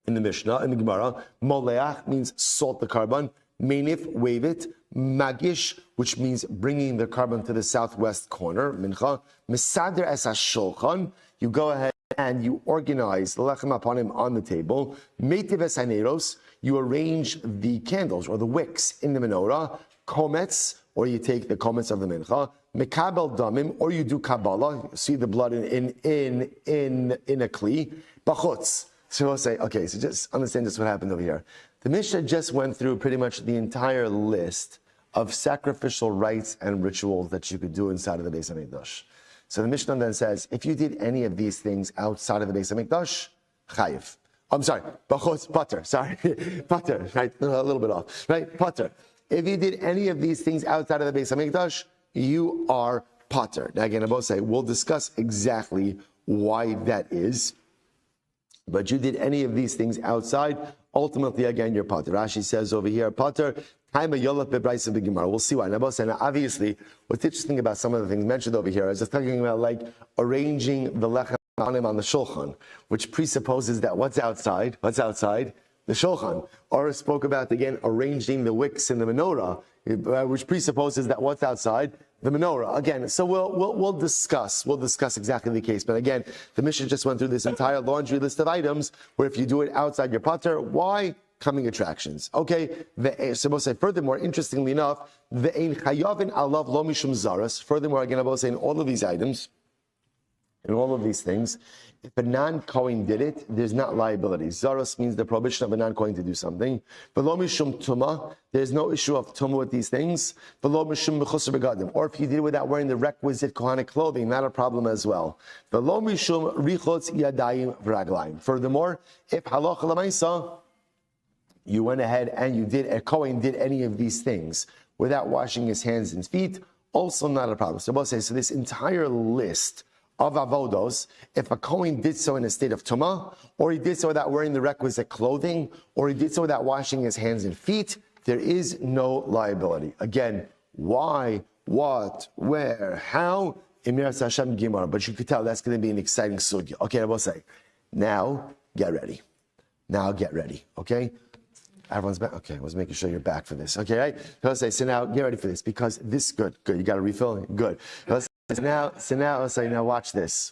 in the Mishnah, in the Gemara. Moleach means salt the carbon. Menif, wave it. Magish, which means bringing the carbon to the southwest corner. Mincha. Mesader es hashulchan. You go ahead and you organize the lechem apanim on the table. Meitiv es haneros, you arrange the candles or the wicks in the menorah. Komets, or you take the komets of the mincha. Mekabel damim, or you do kabbalah. See the blood in a kli. Bachutz. So we'll say, okay, so just understand just what happened over here. The Mishnah just went through pretty much the entire list of sacrificial rites and rituals that you could do inside of the Beis HaMikdash. So the Mishnah then says, if you did any of these things outside of the Beis HaMikdash, chayiv. I'm sorry, bachos, pater, sorry, pater, right, a little bit off, right, pater. If you did any of these things outside of the Beis HaMikdash, you are pater. Now again, I will say, we'll discuss exactly why that is, but you did any of these things outside, ultimately again, you're pater. Rashi says over here, pater, we'll see why. Now, obviously, what's interesting about some of the things mentioned over here is just talking about like arranging the lechem on the shulchan, which presupposes that what's outside? The shulchan. Or spoke about again arranging the wicks in the menorah, which presupposes that what's outside? The menorah. Again, so we'll discuss exactly the case. But again, the Mishnah just went through this entire laundry list of items where if you do it outside your pater, why? Coming attractions. Okay, so we'll say, furthermore, interestingly enough, the ein chayavin alav lo mishum zaras. Furthermore, again, I will say in all of these items, in all of these things, if a non-Kohen did it, there's not liability. Zaras means the prohibition of a non-Kohen to do something. But lo mishum tuma, there's no issue of tuma with these things. But lo mishum b'chusar begadim, or if you did it without wearing the requisite Kohanic clothing, not a problem as well. But lo mishum richotz yadayim v'raglayim. Furthermore, if halacha l'maisa, you went ahead and a Kohen did any of these things without washing his hands and feet, also not a problem. So we'll say, so this entire list of avodos, if a Kohen did so in a state of tumah, or he did so without wearing the requisite clothing, or he did so without washing his hands and feet, there is no liability. Again, why, what, where, how? Emiras Hashem Gimar. But you could tell that's going to be an exciting sugya. Okay, I will say, now get ready. Okay? Everyone's back. Okay, I was making sure you're back for this. Okay, right? So I'll say, so now get ready for this because this good. You got a refill? Good. So now I'll say, now watch this.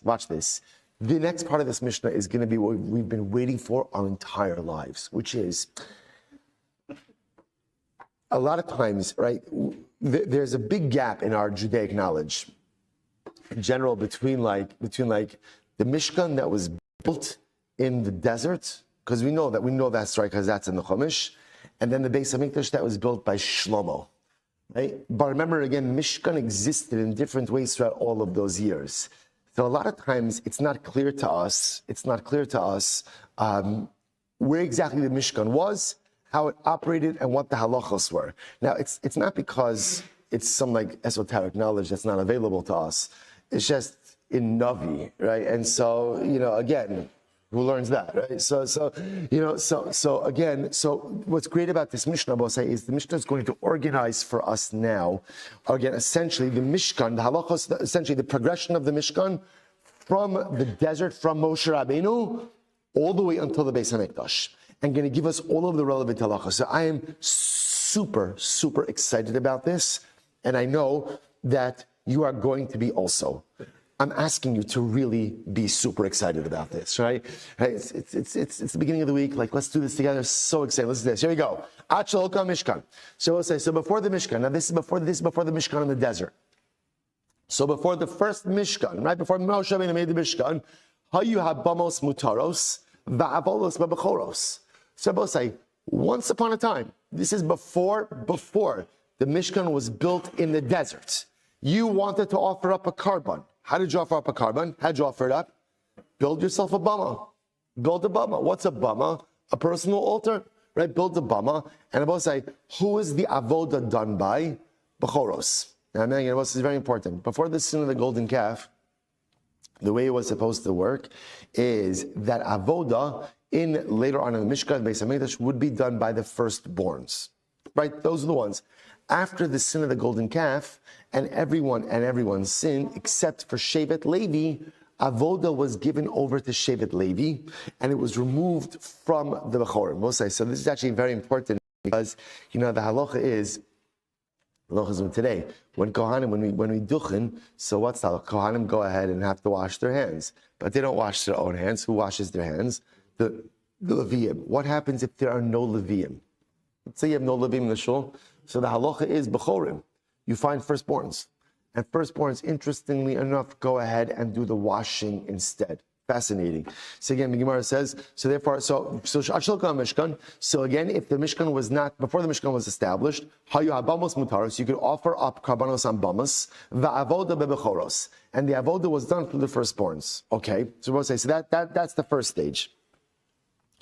The next part of this Mishnah is going to be what we've been waiting for our entire lives, which is a lot of times, right? There's a big gap in our Judaic knowledge, in general, between the Mishkan that was built in the desert. Because we know that's right, because that's in the Chumash, and then the Beis HaMikdash that was built by Shlomo, right? But remember again, Mishkan existed in different ways throughout all of those years. So a lot of times it's not clear to us where exactly the Mishkan was, how it operated, and what the halachos were. Now it's not because it's some like esoteric knowledge that's not available to us. It's just in Navi, right? And so again. Who learns that, right? So what's great about this Mishnah, I'll say, is the Mishnah is going to organize for us now, again, essentially the Mishkan, the halachos, essentially the progression of the Mishkan from the desert, from Moshe Rabbeinu, all the way until the Beis HaMikdash, and going to give us all of the relevant halachos. So I am super, super excited about this, and I know that you are going to be also. I'm asking you to really be super excited about this, right? It's the beginning of the week. Like, let's do this together. So excited. Let's do this. Here we go. Achalka Mishkan. So we'll say, so before the Mishkan. Now this is before the Mishkan in the desert. So before the first Mishkan, right? Before Moshe Rabbeinu made the Mishkan, hayu habamos mutaros va'avolos babechoros. So we'll say, once upon a time, this is before the Mishkan was built in the desert. You wanted to offer up a carbon. How did you offer up a carbon? How did you offer it up? Build yourself a bama. Build a bama. What's a bama? A personal altar, right? Build a bama. And I'm about to say, who is the avoda done by? Bechoros. Now, this is very important. Before the sin of the golden calf, the way it was supposed to work is that avoda later on in the Mishkan, Beis HaMikdash, would be done by the firstborns, right? Those are the ones. After the sin of the golden calf, and everyone sinned except for Shevet Levi, avoda was given over to Shevet Levi, and it was removed from the Bechorim. We'll say so. This is actually very important because the halacha is. Today, when Kohanim, when we duchen, so what's that? Kohanim go ahead and have to wash their hands, but they don't wash their own hands. Who washes their hands? The Leviim. What happens if there are no Leviim? Let's say you have no Leviim in the shul. So the halacha is Bechorim. You find firstborns, and firstborns, interestingly enough, go ahead and do the washing instead. Fascinating. So again, the Gemara says, so Mishkan. So again, if the Mishkan was not, before the Mishkan was established, you could offer up karbanos on bamas, va'avoda bebechoros, and the avoda was done through the firstborns. Okay, so we'll say, so that's the first stage.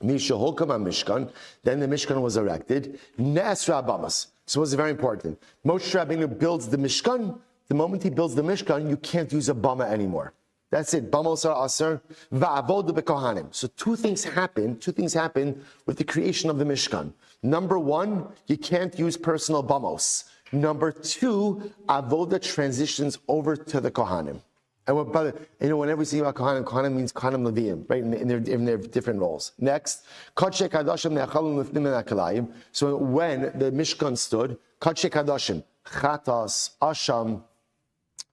Mishkan, then the Mishkan was erected. Ne'esra bamas. So what's very important? Moshe Rabbeinu builds the Mishkan. The moment he builds the Mishkan, you can't use a bama anymore. That's it. Bamos are aser, va'avoda bekohanim. So two things happen with the creation of the Mishkan. Number one, you can't use personal bamos. Number two, avoda transitions over to the kohanim. And whenever we see about kohanim means kohanim leviim, right? In their different roles. Next, kodshe kadashim ne'achalum lifnim enakalayim. So when the Mishkan stood, kodshe kadashim, chatas, asham,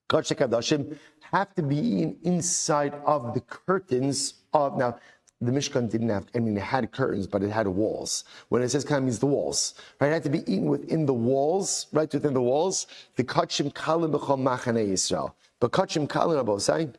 kodshe kadashim, have to be eaten inside of the curtains of, now, the Mishkan didn't have, it had curtains, but it had walls. When it says kind of means the walls, right? It had to be eaten within the walls, right? Within the walls. The kachim kalim b'chol machane Yisrael. But kachim kalim, Abba saying,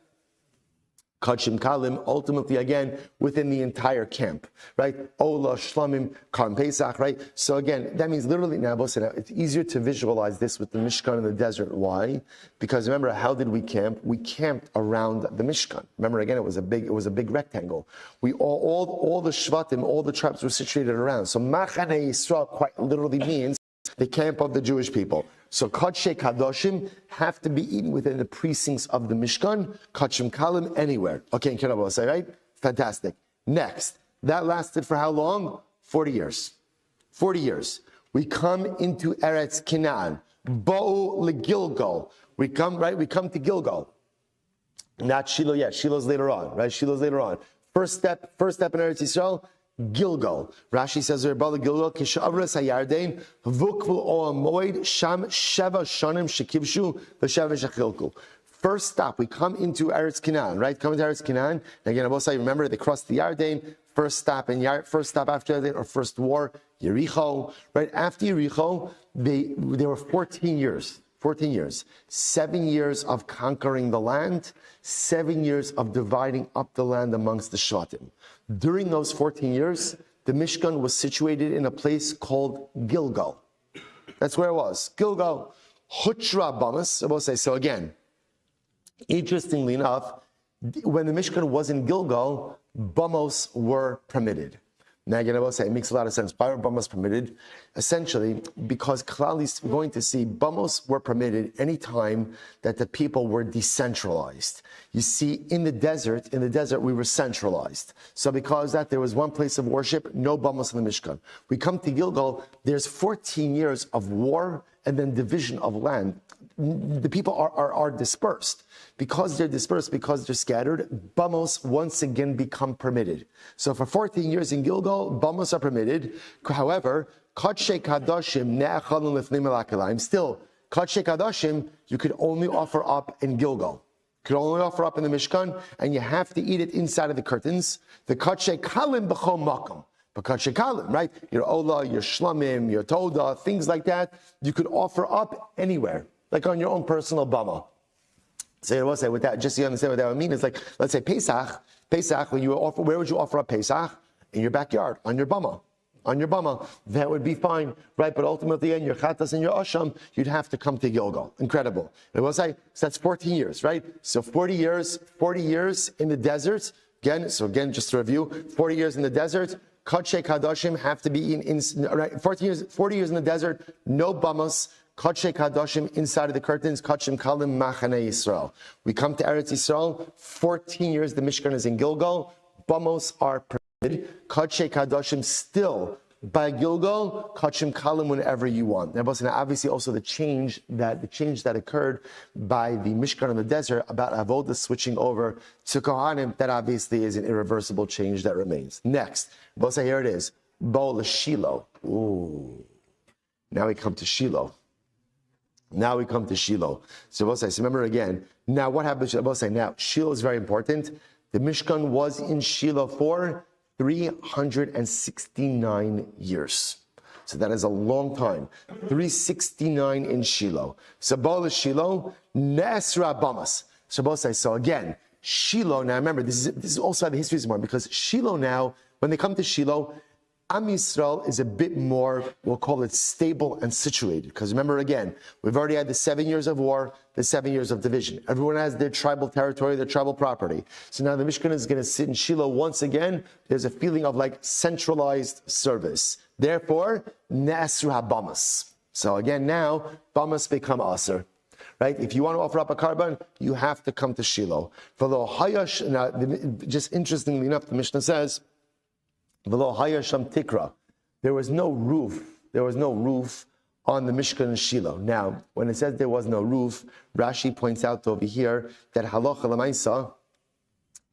kachim kalim, ultimately again, within the entire camp, right? Ola, shlamim, karm pesach, right? So again, that means literally, now it's easier to visualize this with the Mishkan in the desert. Why? Because remember, how did we camp? We camped around the Mishkan. Remember, again, it was a big rectangle. We all the shvatim, all the tribes were situated around. So Machane Yisrael quite literally means the camp of the Jewish people. So Kodshe Kadoshim have to be eaten within the precincts of the Mishkan, Kodshim Kalim anywhere. Okay, in Kinnah say, right? Fantastic. Next, that lasted for how long? 40 years. 40 years. We come into Eretz Canaan. Bo'u leGilgal. We come to Gilgal. Not Shiloh yet. Shiloh's later on, right? Shiloh's later on. First step in Eretz Yisrael, Gilgal. Rashi says, Gilgal, Kishavras Hayardain, Vukvu Oamoid, Sham Sheva Shanim Shekivshu, V'Sheva Shechilku. First stop, we come into Eretz Canaan, right? Come into Eretz Canaan. Again, Abba say, remember, they crossed the Yarden. First stop after Yarden, or first war, Yericho. Right after Yericho, they were 14 years. 14 years. 7 years of conquering the land, 7 years of dividing up the land amongst the Shvatim. During those 14 years, the Mishkan was situated in a place called Gilgal. That's where it was. Gilgal, Hutra Bamas. I will say, so again, interestingly enough, when the Mishkan was in Gilgal, Bamos were permitted. Now again, I will say, it makes a lot of sense. Why were Bamos permitted? Essentially, because Klal, we're going to see, Bamos were permitted any time that the people were decentralized. You see, in the desert, we were centralized. So because that, there was one place of worship, no Bamos in the Mishkan. We come to Gilgal, there's 14 years of war and then division of land. The people are dispersed. Because they're dispersed, because they're scattered, Bamos once again become permitted. So for 14 years in Gilgal, Bamos are permitted. However, Kodshe Kadoshim, Ne'achalun Lifnim Elakalayim, still, Kodshe Kadoshim, you could only offer up in Gilgal. You could only offer up in the Mishkan, and you have to eat it inside of the curtains. The Kodshe Kalim B'chol Makom. But Kodshe Kalim, right? Your Ola, your Shlamim, your Toda, things like that, you could offer up anywhere, like on your own personal bama. So I will say with that, just so you understand what that would mean, is like, let's say Pesach, when you offer, where would you offer up Pesach? In your backyard, on your bama. on your bama, that would be fine, right? But ultimately, in your chatas and your asham, you'd have to come to Gilgal. Incredible. And I will say, so that's 14 years, right? So 40 years in the desert. Again, just to review, 40 years in the desert, Kodshe Kadoshim have to be in right, 40 years in the desert, no bamas, Kodshe Kadoshim inside of the curtains, Kodshim Kalim Machane Yisrael. We come to Eretz Yisrael, 14 years the Mishkan is in Gilgal, bamos are permitted, Kodshe Kadoshim still by Gilgal, Kodshim Kalim whenever you want. Now, obviously also the change that occurred by the Mishkan in the desert about Avodah switching over to Kohanim, that obviously is an irreversible change that remains. Next, here it is, Bo Shiloh. Ooh. Now we come to Shiloh. So remember again, now what happens? Now Shiloh is very important. The Mishkan was in Shiloh for 369 years. So that is a long time. 369 in Shiloh. So Bo'el Shiloh, Nesra Bamas. So again, Shiloh, now remember, this is also how the history is more, because Shiloh now, when they come to Shiloh, Am Yisrael is a bit more, we'll call it stable and situated. Because remember again, we've already had the 7 years of war, the 7 years of division. Everyone has their tribal territory, their tribal property. So now the Mishkan is going to sit in Shiloh once again. There's a feeling of like centralized service. Therefore, Nasru HaBamas. So again, now, Bamas become Aser. Right? If you want to offer up a carbon, you have to come to Shiloh. Now, just interestingly enough, the Mishnah says, there was no roof on the Mishkan in Shiloh. Now, when it says there was no roof, Rashi points out over here that halacha l'maisa,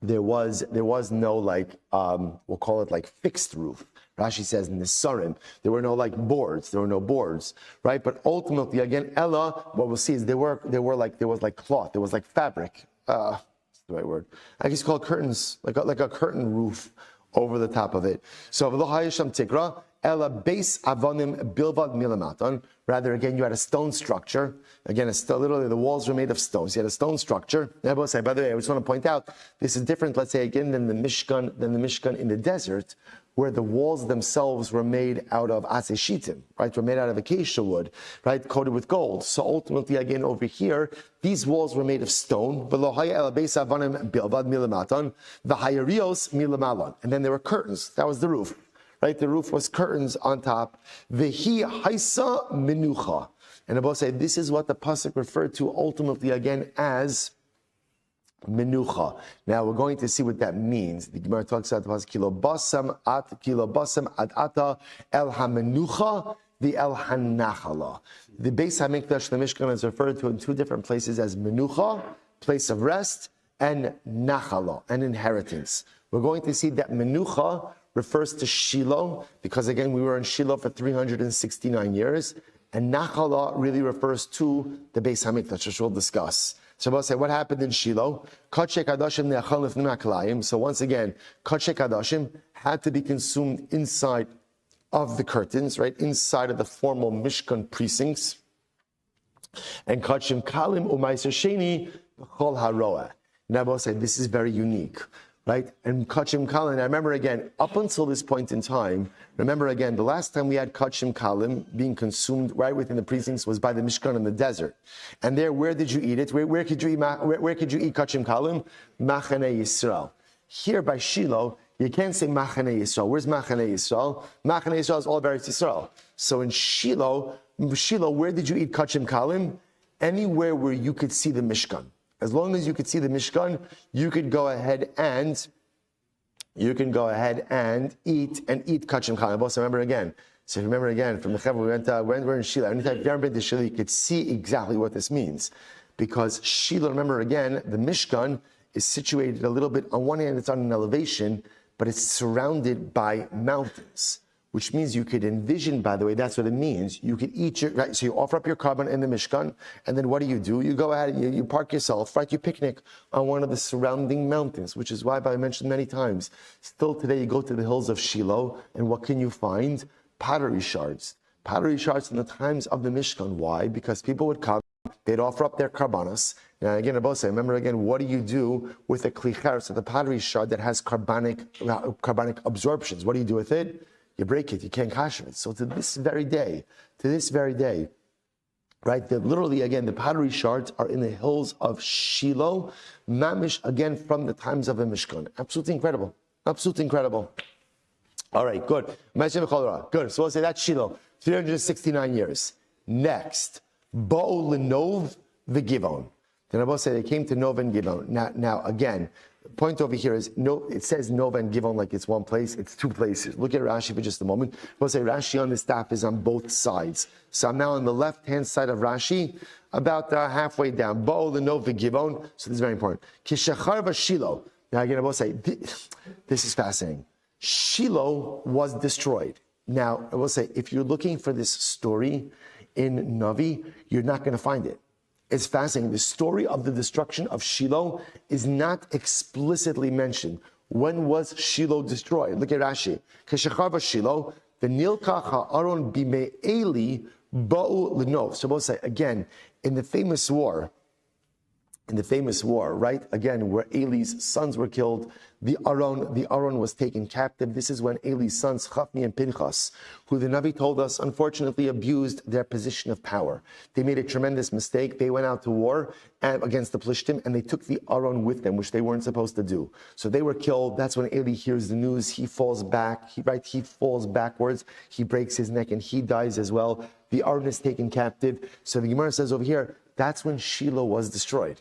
there was no we'll call it like fixed roof. Rashi says in the Sarim, there were no boards, right? But ultimately, again, Ella, what we'll see is there was like cloth, there was like fabric. That's the right word. I guess called curtains, like a curtain roof over the top of it. So v'lo hayasham tikra ela base avonim bilvad milamatan. Rather, again, you had a stone structure. Again, literally the walls were made of stones. You had a stone structure. By the way, I just want to point out this is different. Let's say again than the Mishkan in the desert, where the walls themselves were made out of aseshitim, right? Were made out of acacia wood, right? Coated with gold. So ultimately, again, over here, these walls were made of stone. And then there were curtains. That was the roof, right? The roof was curtains on top. Vehi haisa menucha. And Abba said, this is what the pasuk referred to ultimately again as Menucha. Now we're going to see what that means. The Gemara talks about the pasuk kilo basam ad ata el hamenucha the el hanachala. The Beis Hamikdash, the Mishkan, is referred to in two different places as Menucha, place of rest, and Nachala, an inheritance. We're going to see that Menucha refers to Shiloh, because again we were in Shiloh for 369 years, and Nachala really refers to the Beis Hamikdash, which we'll discuss. So we'll say what happened in Shiloh. So once again, Kodshe Kadoshim had to be consumed inside of the curtains, right? Inside of the formal Mishkan precincts. And Kodshim Kalim Umayser Sheni B'chol HaRoah. Now we'll say this is very unique. Right? And Kodshim Kalim, I remember again, up until this point in time, remember again, the last time we had Kodshim Kalim being consumed right within the precincts was by the Mishkan in the desert. And there, where did you eat it? Where could you eat Kodshim Kalim? Machane Yisrael. Here by Shiloh, you can't say Machane Yisrael. Where's Machane Yisrael? Machane Yisrael is all of Eretz Yisrael. So in Shiloh, where did you eat Kodshim Kalim? Anywhere where you could see the Mishkan. As long as you could see the Mishkan, you could go ahead and eat Kodshim Kalim. Also remember again. So if you remember again from the Chevra, we're in Shiloh. Anytime you've ever been to Shiloh, you could see exactly what this means, because Shiloh, remember again, the Mishkan is situated a little bit. On one hand, it's on an elevation, but it's surrounded by mountains. Which means you could envision, by the way, that's what it means. You could eat right? So you offer up your carbon in the Mishkan, and then what do? You go ahead and you park yourself, right? You picnic on one of the surrounding mountains, which is why, I mentioned many times, still today you go to the hills of Shiloh, and what can you find? Pottery shards. Pottery shards in the times of the Mishkan. Why? Because people would come, they'd offer up their karbanos. Now again, Abose, remember again, what do you do with a klicher, so the pottery shard that has carbonic absorptions? What do you do with it? you break it, you can't kasher it. So to this very day, right? Literally, again, the pottery shards are in the hills of Shiloh, mamish, again, from the times of the Mishkan. Absolutely incredible. Absolutely incredible. All right, good. Good. So we'll say that's Shiloh, 369 years. Next, Bo'u Lenov v'Givon. The Rabbi say they came to Nov and Givon. Now, again, the point over here is no. It says Nov and Givon like it's one place. It's two places. Look at Rashi for just a moment. We'll say Rashi on the staff is on both sides. So I'm now on the left-hand side of Rashi, about halfway down. Bo'u Lenov v'Givon. So this is very important. Kishachar v'Shiloh. Now again, I will say this is fascinating. Shiloh was destroyed. Now I will say if you're looking for this story in Navi, you're not going to find it. It's fascinating. The story of the destruction of Shiloh is not explicitly mentioned. When was Shiloh destroyed? Look at Rashi. Keshachar Shiloh, the Nilka ha'aron bimei Eli ba'u lenov. So we'll say again in the famous war, right? Again, where Eli's sons were killed, the Aron was taken captive. This is when Eli's sons, Chafni and Pinchas, who the Navi told us, unfortunately abused their position of power. They made a tremendous mistake. They went out to war against the Plishtim, and they took the Aron with them, which they weren't supposed to do. So they were killed. That's when Eli hears the news. He falls back. He falls backwards. He breaks his neck, and he dies as well. The Aron is taken captive. So the Gemara says over here, that's when Shiloh was destroyed.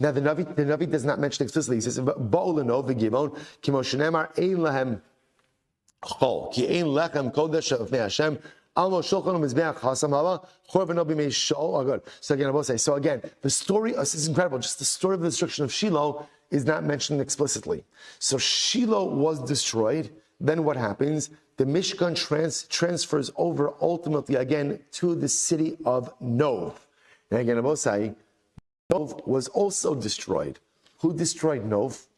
Now the Navi does not mention explicitly. He says, "Bo'u lenov v'givon kimo shenemar ein lahem chol ki ein lechem kodesh lefnei Hashem almo shulchan u'mizbeach hasam hava chor v'no b'mei shol." Good. So again, I will say. So again, the story. This is incredible. Just the story of the destruction of Shiloh is not mentioned explicitly. So Shiloh was destroyed. Then what happens? The Mishkan transfers over ultimately again to the city of Nov. And again, I will say, Nov was also destroyed. Who destroyed Nov?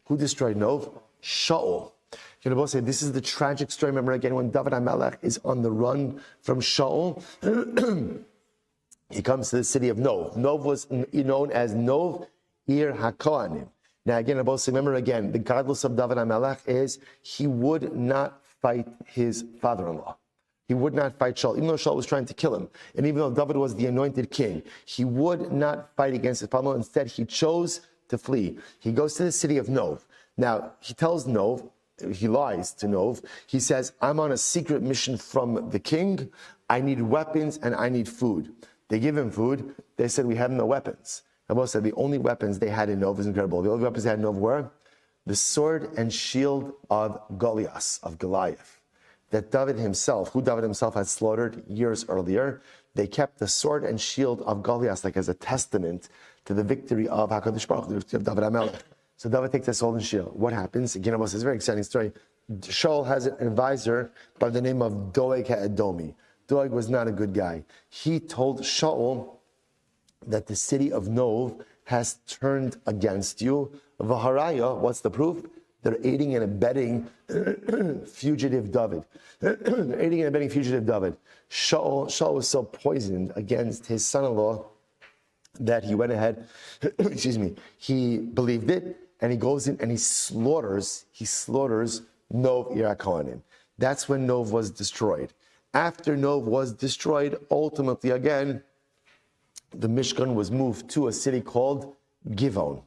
Shaul. You know, both say this is the tragic story. Remember again when David HaMelech is on the run from Shaul, he comes to the city of Nov. Nov was known as Nov Ir HaKohanim. Now again, I both say, remember again, the godless of David HaMelech is he would not fight his father-in-law. He would not fight Shaul, even though Shaul was trying to kill him. And even though David was the anointed king, he would not fight against his father-in-law. Instead, he chose to flee. He goes to the city of Nov. Now, he tells Nov, he lies to Nov. He says, I'm on a secret mission from the king. I need weapons and I need food. They give him food. They said, we have no weapons. Rabbi said the only weapons they had in Nov is incredible. The only weapons they had in Nov were the sword and shield of Goliath, that David himself had slaughtered years earlier. They kept the sword and shield of Goliath like as a testament to the victory of HaKadosh Baruch Hu, of David HaMelech. So David takes the sword and shield. What happens? Again, it's a very exciting story. Shaul has an advisor by the name of Doeg HaEdomi. Doeg was not a good guy. He told Shaul that the city of Nov has turned against you. Vaharaya, what's the proof? They're aiding and abetting fugitive David. They're aiding and abetting fugitive David. Shaul was so poisoned against his son-in-law that he went ahead, he believed it, and he goes in and he slaughters Nov Ir HaKohanim. That's when Nov was destroyed. After Nov was destroyed, ultimately again, the Mishkan was moved to a city called Givon.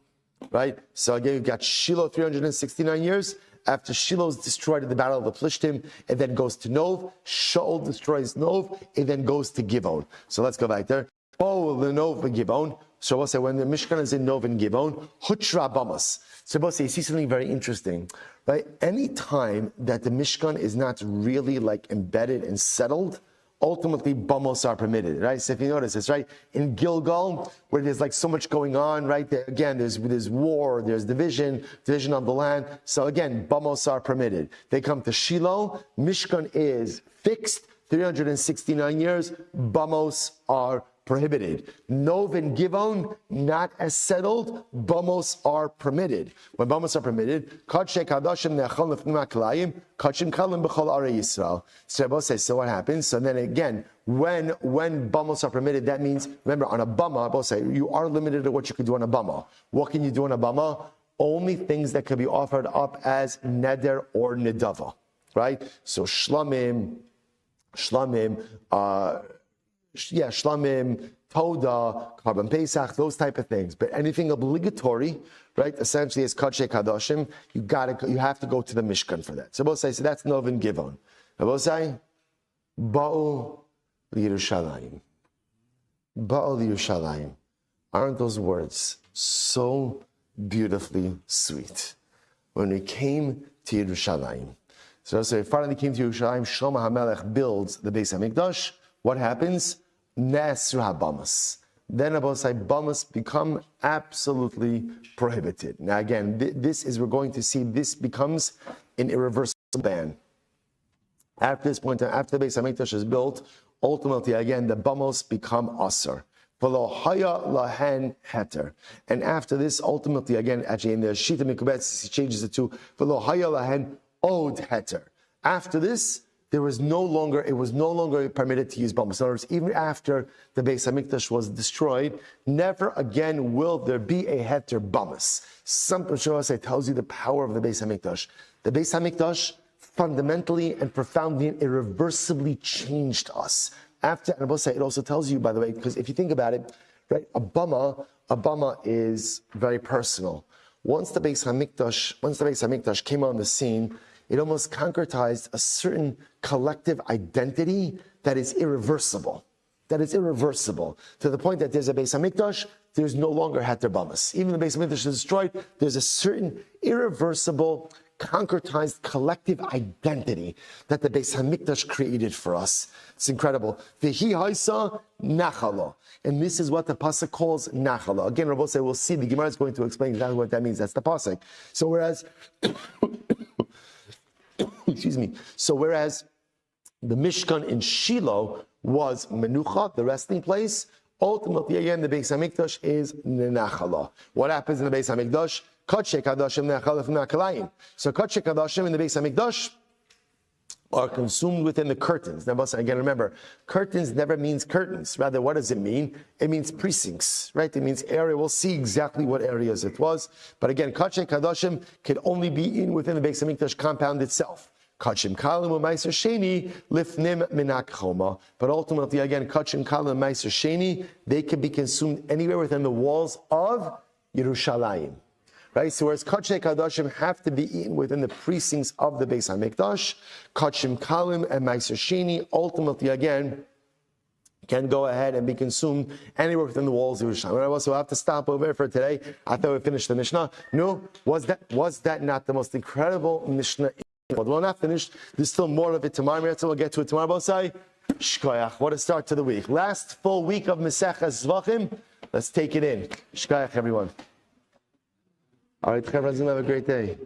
Right? So again, you've got Shiloh 369 years. After Shiloh is destroyed in the battle of the Plishtim, it then goes to Nov. Shaul destroys Nov. It then goes to Givon. So let's go back there. Oh, the Nov and Givon. So we'll say when the Mishkan is in Nov and Givon, Hutra Bamas. So we'll say you see something very interesting. Right? Any time that the Mishkan is not really like embedded and settled, ultimately bamos are permitted, right? So if you notice this, right? In Gilgal, where there's like so much going on, right? There, again, there's war, there's division of the land. So again, bamos are permitted. They come to Shiloh, Mishkan is fixed, 369 years, bamos are prohibited. Nov and Givon, not as settled, bamos are permitted. When bamos are permitted, so what happens? So then again, when bamos are permitted, that means, remember, on a bama, you are limited to what you can do on a bama. What can you do on a bama? Only things that can be offered up as neder or nedava. right? So shlamim, shlamim, toda, carbon pesach, those type of things. But anything obligatory, right? Essentially, is Kodesh Kadoshim. You have to go to the Mishkan for that. So both say, so that's Novin Givon. Both say, Ba'u Yerushalayim. Ba'u Yerushalayim. Aren't those words so beautifully sweet? When we came to Yerushalayim. So we finally came to Yerushalayim. Shlomo HaMelech builds the Beis HaMikdash. What happens? Nesru HaBamas. Then Bamas become absolutely prohibited. Now again, we're going to see this becomes an irreversible ban. After this point, after the Beis HaMikdash is built, ultimately again the Bamos become Asar. V'lo haya lahen heter. And after this, ultimately again, actually in the Shita Mikubetz, he changes it to v'lo haya lahen od heter. After this, it was no longer permitted to use bamos. In other words, even after the Beis HaMikdash was destroyed, never again will there be a heter bamos. Something tells you the power of the Beis HaMikdash. The Beis HaMikdash fundamentally and profoundly and irreversibly changed us. After, and it also tells you, by the way, because if you think about it, right, a bama is very personal. Once the Beis HaMikdash came on the scene, it almost concretized a certain collective identity that is irreversible. To the point that there's a Beis HaMikdash, there's no longer heter bamas. Even the Beis HaMikdash is destroyed, there's a certain irreversible, concretized collective identity that the Beis HaMikdash created for us. It's incredible. V'hi haisa nachala. And this is what the pasuk calls nachala. Again, Rabbi say, we'll see, the Gemara is going to explain exactly what that means. That's the pasuk. So whereas whereas the Mishkan in Shiloh was Menucha, the resting place, ultimately again the Beis HaMikdash is Nachala. What happens in the Beis HaMikdash? Kodesh Kadoshim Nachala V'Nakalayim. So Kodesh Kadoshim in the Beis HaMikdash are consumed within the curtains. Now, again, remember, curtains never means curtains. Rather, what does it mean? It means precincts, right? It means area. We'll see exactly what areas it was. But again, Kodesh Kadoshim can only be within the Beis HaMikdash compound itself. Kachim Kalim u'Meiser Sheni lifnim minak choma. But ultimately, again, Kachim Kalim and Meiser Sheni, they can be consumed anywhere within the walls of Yerushalayim. Right? So whereas Kachim Kadoshim have to be eaten within the precincts of the Beis HaMikdash, Kachim Kalim and Meiser Sheni ultimately, again, can go ahead and be consumed anywhere within the walls of Yerushalayim. I also have to stop over for today. I thought we finished the Mishnah. No, was that not the most incredible Mishnah? Well, we're not finished. There's still more of it tomorrow. So we'll get to it tomorrow. Bosai, shkoyach. What a start to the week. Last full week of Maseches Zevachim. Let's take it in. Shkoyach, everyone. All right, have a great day.